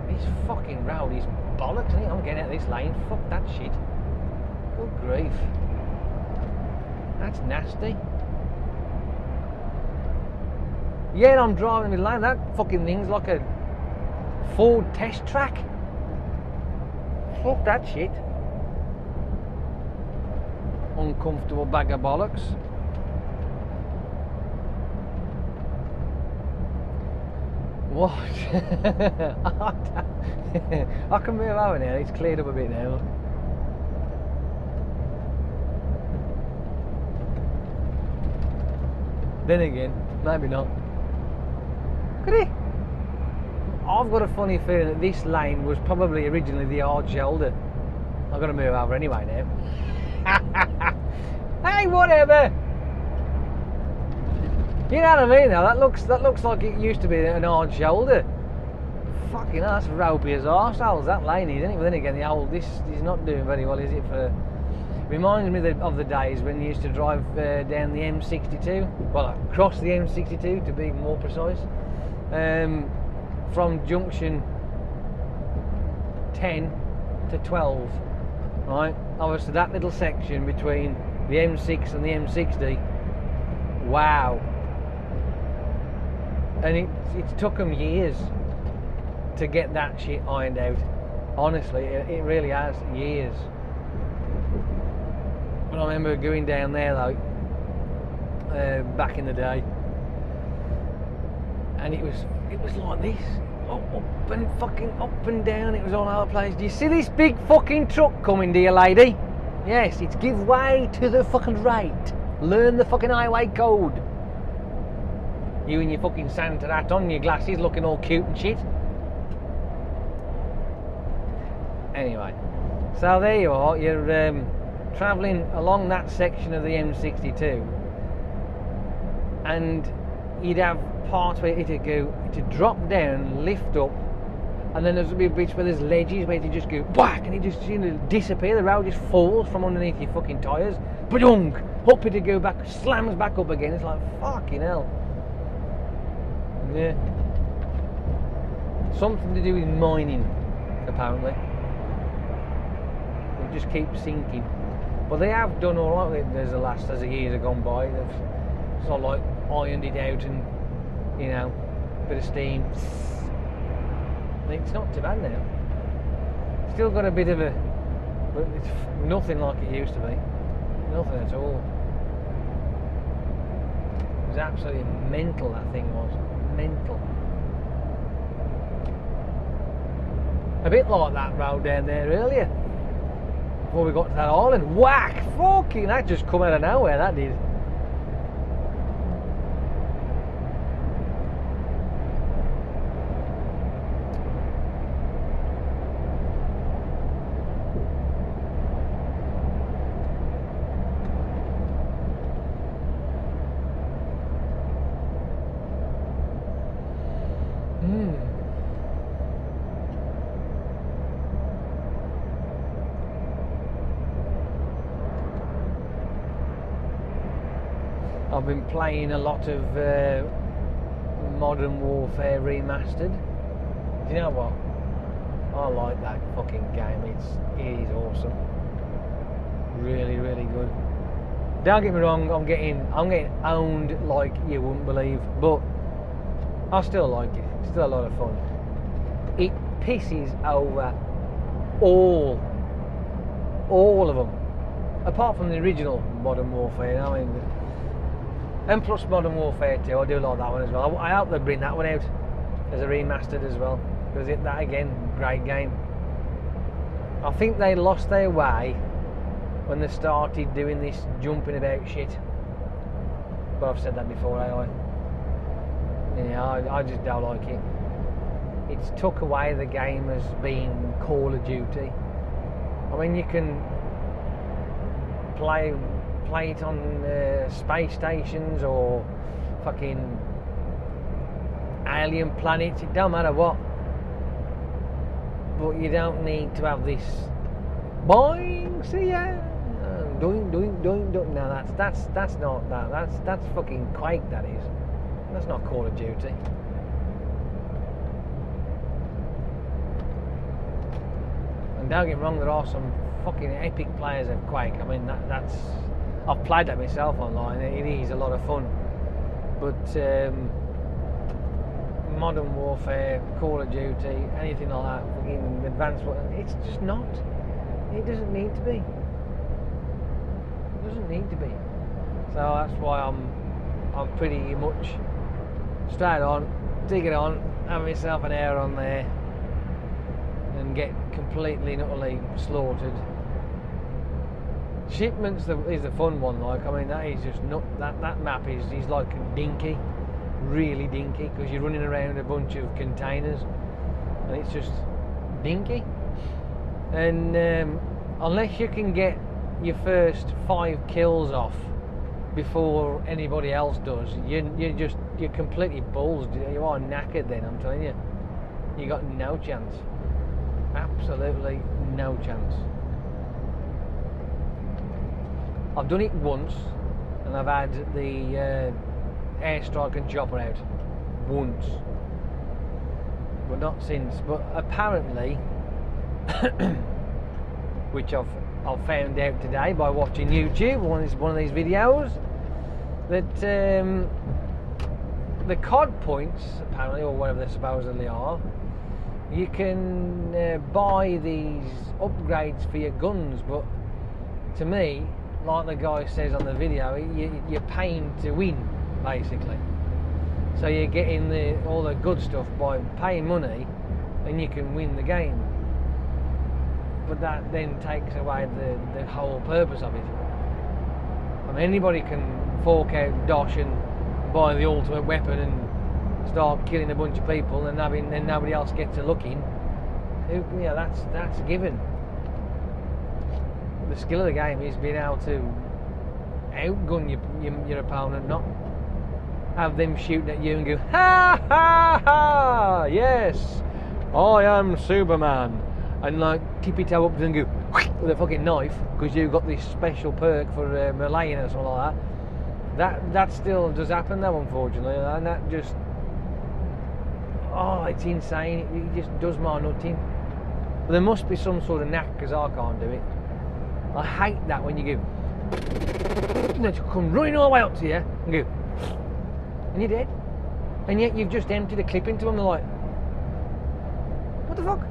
this fucking road is bollocks, isn't it? I'm getting out of this lane. Fuck that shit. Good grief. That's nasty. Yeah, I'm driving in the lane. That fucking thing's like a Ford test track. Fuck that shit. Uncomfortable bag of bollocks. What? I can move over now. It's cleared up a bit now. Then again, maybe not. Could he? I've got a funny feeling that this lane was probably originally the hard shoulder. I've got to move over anyway now. Hey, whatever. You know what I mean? Now that looks like it used to be an hard shoulder. Fucking hell, that's ropey as arseholes, that lane is, isn't it? But then again, this is not doing very well, is it? Reminds me of the days when you used to drive down the M62. Well, across the M62 to be more precise. From junction 10 to 12, right? Obviously that little section between the M6 and the M60, wow. And it took them years to get that shit ironed out. Honestly, it really has, years. But I remember going down there though, back in the day, and it was like this, up and fucking up and down. It was all over the place. Do you see this big fucking truck coming, dear lady? Yes, it's give way to the fucking right. Learn the fucking highway code. You and your fucking Santa hat on, your glasses, looking all cute and shit. Anyway, so there you are. You're travelling along that section of the M62, and you'd have parts where it'd go to drop down, lift up, and then there's a bit bits where there's ledges where you just go whack and it just, you know, disappear. The road just falls from underneath your fucking tyres. Ba-dunk! Up it'd go back, slams back up again. It's like fucking hell. Yeah. Something to do with mining, apparently. It just keeps sinking. But they have done all right as the years have gone by. They've sort of like ironed it out and, you know, bit of steam. It's not too bad now. Still got a bit of a, but it's nothing like it used to be. Nothing at all. It was absolutely mental, that thing was. Mental. A bit like that road down there earlier. Before we got to that island. Whack! Fucking, that just come out of nowhere, that did. I've been playing a lot of Modern Warfare Remastered. Do you know what? I like that fucking game. It is awesome. Really, really good. Don't get me wrong. I'm getting owned like you wouldn't believe, but I still like it. It's still a lot of fun. It pisses over all of them, apart from the original Modern Warfare. I mean, and plus Modern Warfare 2. I do like that one as well. I hope they bring that one out as a remastered as well, because that again, great game. I think they lost their way when they started doing this jumping about shit. But I've said that before, I just don't like it. It's took away the game as being Call of Duty. I mean, you can play it on space stations or fucking alien planets. It don't matter what. But you don't need to have this boing, see ya, doing. No, that's not that. That's fucking Quake. That is. That's not Call of Duty. And don't get me wrong, there are some fucking epic players of Quake. I mean, that's I've played that myself online. It is a lot of fun. But Modern Warfare, Call of Duty, anything like that, fucking advanced, it's just not. It doesn't need to be. It doesn't need to be. So that's why I'm pretty much straight on, dig it on, have myself an hour on there, and get completely and utterly slaughtered. Shipments is the fun one. Like, I mean, that is just not that map is like dinky. Really dinky, because you're running around a bunch of containers and it's just dinky. And unless you can get your first 5 kills off before anybody else does, you're completely bullsed. You are knackered then, I'm telling you. You got no chance. Absolutely no chance. I've done it once and I've had the airstrike and chopper out once, but not since. But apparently, which I've found out today by watching YouTube, one of these videos, that the COD points, apparently, or whatever they supposedly are, you can buy these upgrades for your guns. But to me, like the guy says on the video, you're paying to win, basically. So you're getting all the good stuff by paying money, and you can win the game. But that then takes away the whole purpose of it. I mean, anybody can fork out dosh and buy the ultimate weapon and start killing a bunch of people, and then nobody else gets a look in. Yeah, that's a given. The skill of the game is being able to outgun your opponent, not have them shooting at you and go, ha ha ha, yes, I am Superman, and like tip your toe up and go with a fucking knife because you've got this special perk for meleeing or something like that. That still does happen though, unfortunately, and that just, it's insane. It just does my nutting. But there must be some sort of knack, because I can't do it. I hate that when you go, and they come running all the way up to you and go, and you're dead, and yet you've just emptied a clip into them. They're like, what the fuck?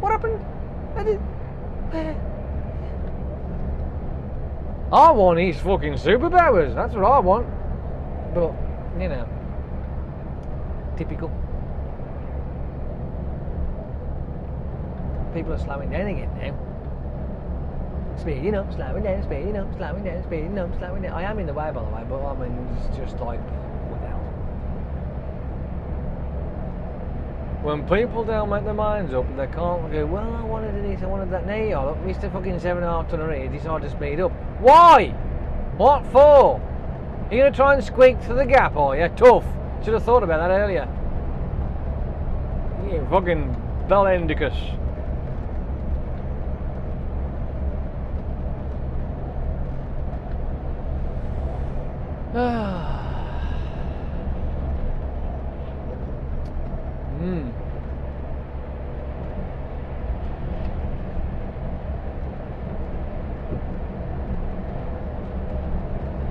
What happened? I want his fucking superpowers. That's what I want. But you know, typical. People are slowing down again now. Speeding up, slowing down, speeding up, slowing down, speeding up, slowing down. I am in the way, by the way, but I mean, it's just like, what the hell? When people don't make their minds up, they can't go, well, I wanted this, I wanted that. Now, look, Mr. fucking 7.5 tonne here decided to speed up. Why? What for? Are you going to try and squeak through the gap, are you? Tough. Should have thought about that earlier. You fucking bellendicus.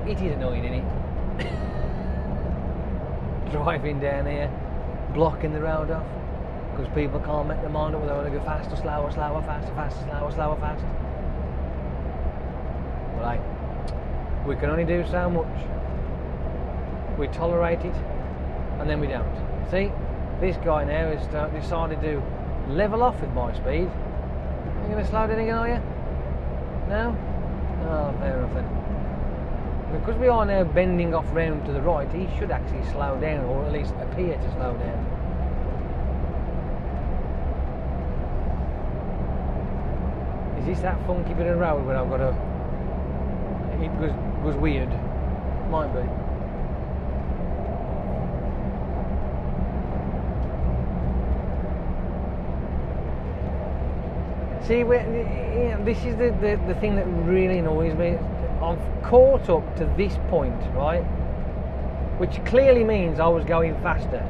It is annoying, isn't it? Driving down here, blocking the road off, because people can't make their mind up whether they want to go faster, slower, slower, faster, faster, slower, slower, faster. Right, we can only do so much. We tolerate it, and then we don't. See, this guy now has decided to level off with my speed. Are you going to slow down again, are you? No? Oh, fair enough then. Because we are now bending off round to the right, he should actually slow down, or at least appear to slow down. Is this that funky bit of road where I've got to... It goes weird. Might be. See, this is the thing that really annoys me. I've caught up to this point, right? Which clearly means I was going faster.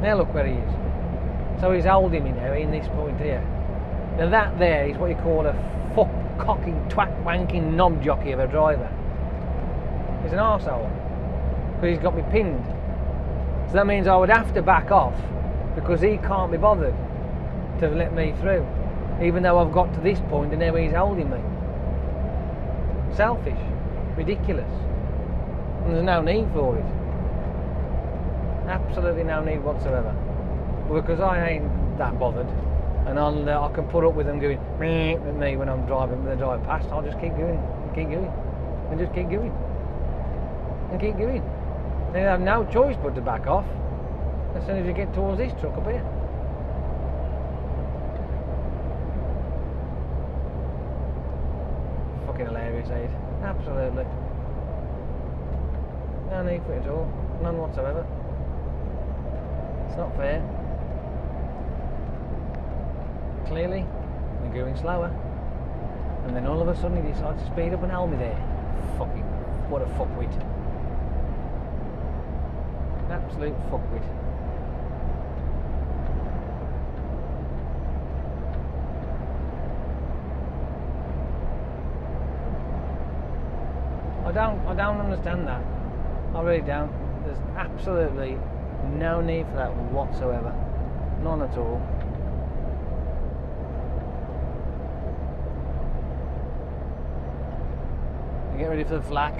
Now look where he is. So he's holding me now in this point here. Now that there is what you call a fuck cocking, twat wanking knob jockey of a driver. He's an arsehole. Because he's got me pinned. So that means I would have to back off because he can't be bothered to let me through. Even though I've got to this point and now he's holding me. Selfish, ridiculous, and there's no need for it. Absolutely no need whatsoever. Because I ain't that bothered, and I can put up with them going meh at me when I'm driving. When they drive past, I'll just keep going, and keep going, and just keep going, and keep going. They have no choice but to back off as soon as you get towards this truck up here. Hilarious, eh? Absolutely. No need for it at all. None whatsoever. It's not fair. Clearly, we're going slower. And then all of a sudden he decides to speed up and hold me there. Fucking, what a fuckwit. Absolute fuckwit. I don't understand that. I really don't. There's absolutely no need for that whatsoever. None at all. Get ready for the flak.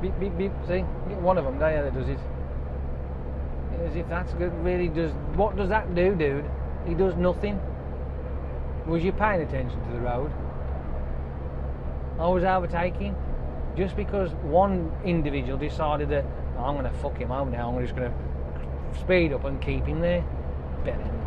Beep, beep, beep. See? Get one of them there that does it. As if that's good, really does. What does that do, dude? He does nothing. Was you paying attention to the road? I was overtaking just because one individual decided that oh, I'm going to fuck him over now. I'm just going to speed up and keep him there. Bellend.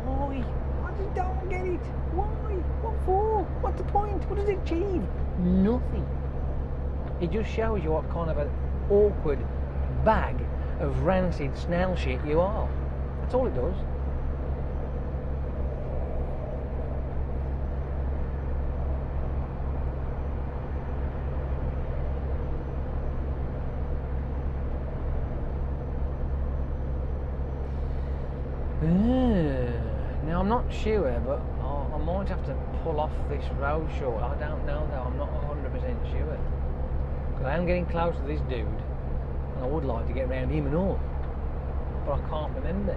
Why? I just don't get it. Why? What for? What's the point? What does it achieve? Nothing. It just shows you what kind of an awkward bag of rancid snail shit you are. That's all it does. Now I'm not sure, but I might have to pull off this road short. I don't know though, I'm not 100% sure. Because I am getting close to this dude, and I would like to get around him and all. But I can't remember.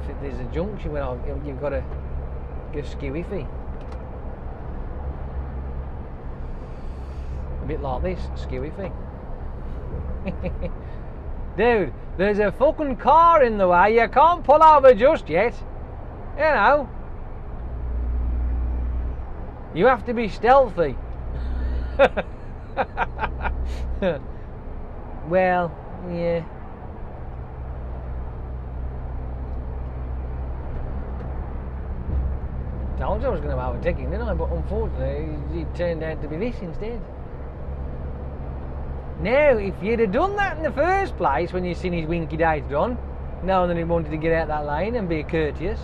If there's a junction where you've got to go skew-iffy. A bit like this, skew-iffy. Dude, there's a fucking car in the way, you can't pull over just yet. You know. You have to be stealthy. Well, yeah. Told you I was going to overtake him, didn't I? But unfortunately, it turned out to be this instead. Now, if you'd have done that in the first place when you seen his winky days done, knowing that he wanted to get out that lane and be courteous.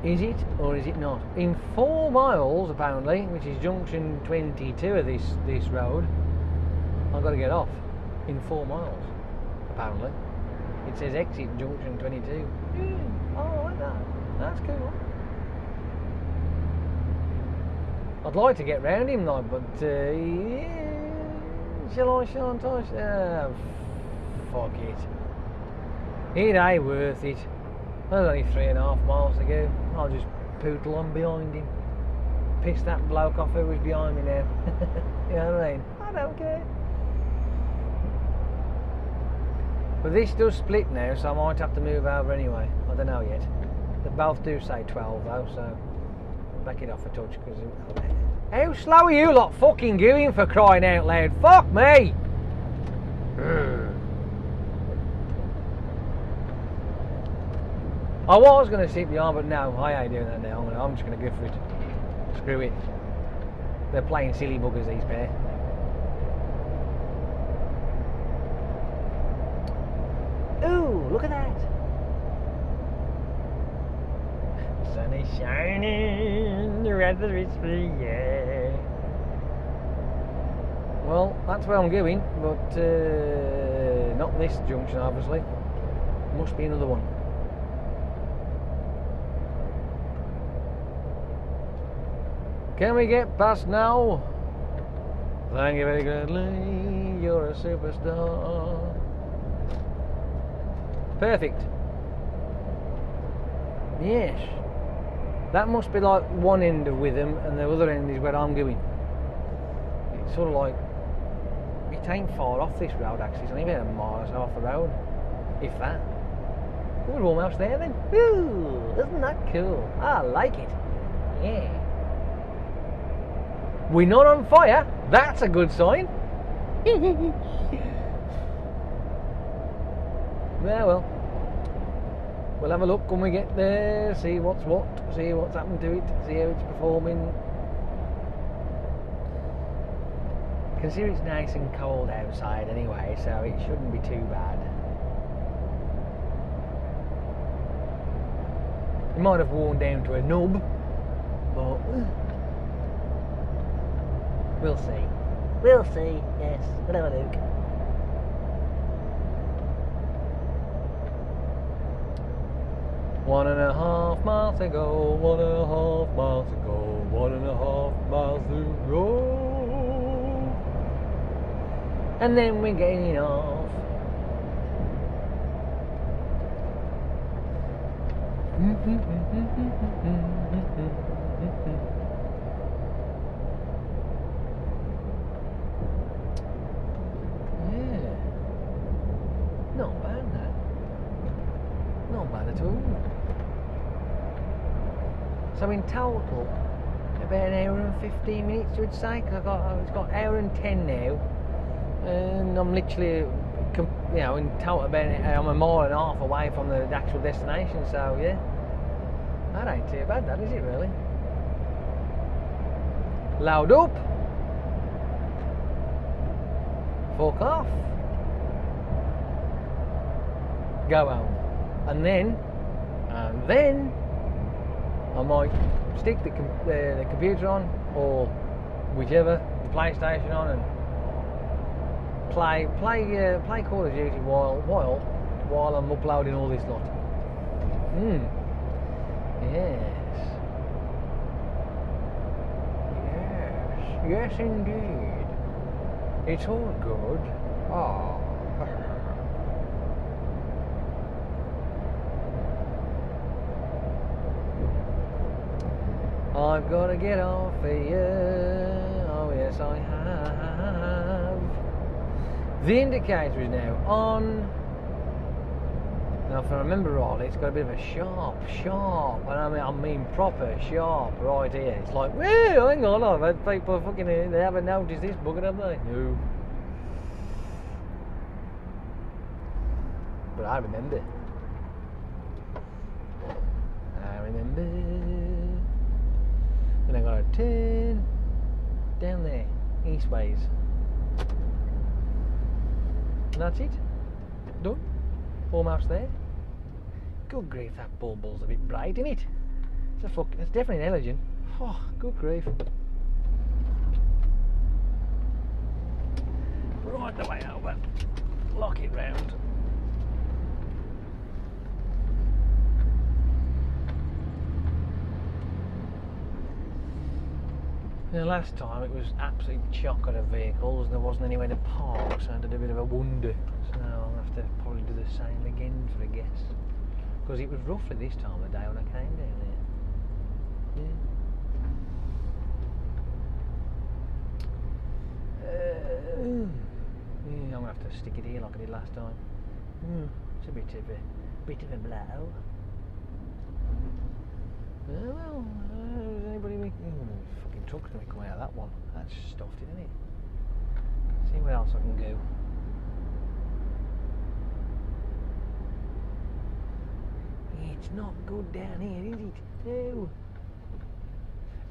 Is it or is it not? In 4 miles apparently, which is junction 22 of this road, I've got to get off. In 4 miles, apparently. It says exit junction 22. Oh, I like that. That's cool. I'd like to get round him though, but yeah, shan't I? Fuck it. It ain't worth it. There's only 3.5 miles to go. I'll just poodle on behind him. Piss that bloke off who was behind me now. You know what I mean? I don't care. But this does split now, so I might have to move over anyway. I don't know yet. They both do say 12 though, so back it off a touch. Cause how slow are you lot fucking going, for crying out loud? Fuck me! I was going to sit behind, but no, I ain't doing that now. I'm just going to go for it. Screw it. They're playing silly buggers, these pair. Ooh, look at that. The sun is shining, the weather is free, yeah. Well, that's where I'm going, but not this junction, obviously. Must be another one. Can we get past now? Thank you very kindly, you're a superstar. Perfect. Yes. That must be like one end of Witham and the other end is where I'm going. It's sort of like, it ain't far off this road actually, it's only about a mile or so off the road. If that. We're almost there then. Ooh, isn't that cool? I like it. Yeah. We're not on fire. That's a good sign. Yeah, well, we'll have a look when we get there, see what's what, see what's happened to it, see how it's performing. Consider it's nice and cold outside anyway, so it shouldn't be too bad. It might have worn down to a nub, but we'll see. We'll see, yes, we'll have a look. One and a half miles to go, 1.5 miles to go, 1.5 miles to go. And then we're getting off. Yeah. Not bad that. Not bad at all. So in total, about an hour and 15 minutes, you'd say, because it's got an hour and 10 now, and I'm literally, you know, in total about I'm 1.5 miles away from the actual destination. So yeah, that ain't too bad, that is it really? Load up, fuck off, go home, and then I might stick the computer on, or whichever, the PlayStation on, and play Call of Duty while I'm uploading all this lot. Yes indeed. It's all good. Ah. I've got to get off here. Oh yes, I have. The indicator is now on. Now, if I remember rightly, it's got a bit of a sharp, and I mean proper sharp right here. It's like, whoa, hang on, I've had people fucking, they haven't noticed this bugger, have they? No. but I remember. Then I got to turn down there, east ways. And that's it. Done. Almost there. Good grief, that bulbul's a bit bright, isn't it? It's definitely an Elegant. Oh, good grief. Right the way over. Lock it round. Now, last time it was absolute chocker of vehicles and there wasn't anywhere to park, so I had a bit of a wonder. So now I'll have to probably do the same again for a guess. Because it was roughly this time of day when I came down here. I'm gonna have to stick it here like I did last time. It's a bit of a blow. Well, does anybody make fucking truck's gonna come out of that one? That's stuffed, isn't it? See where else I can go. It's not good down here, is it? No.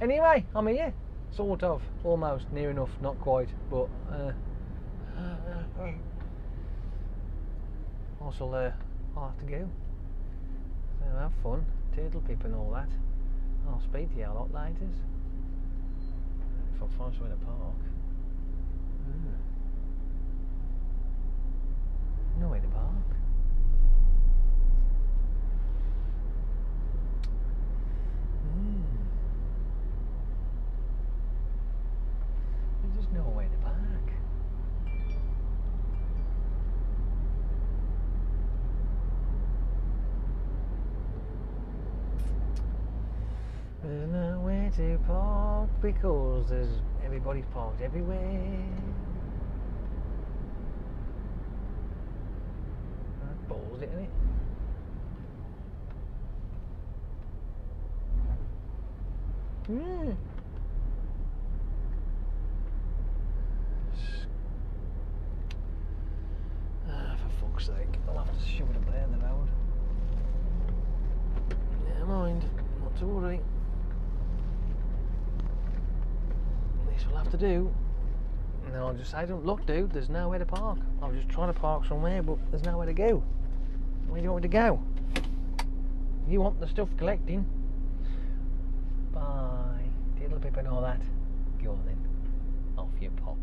Anyway, I'm here. Sort of. Almost. Near enough. Not quite. But, also, I'll have to go. So have fun. Turtle pip and all that. I'll speak to you a lot later. If I find somewhere to park. Nowhere to park. There's just nowhere to park. There's nowhere to park because everybody's parked everywhere. That balls it, isn't it? For fuck's sake, I'll have to shove it up there in the road. Never mind, not to worry. This will have to do. And then I'll just say, don't look, dude, there's nowhere to park. I was just trying to park somewhere, but there's nowhere to go. Where do you want me to go? You want the stuff collecting? Bye. Diddle pip and all that. Go on then. Off you pop.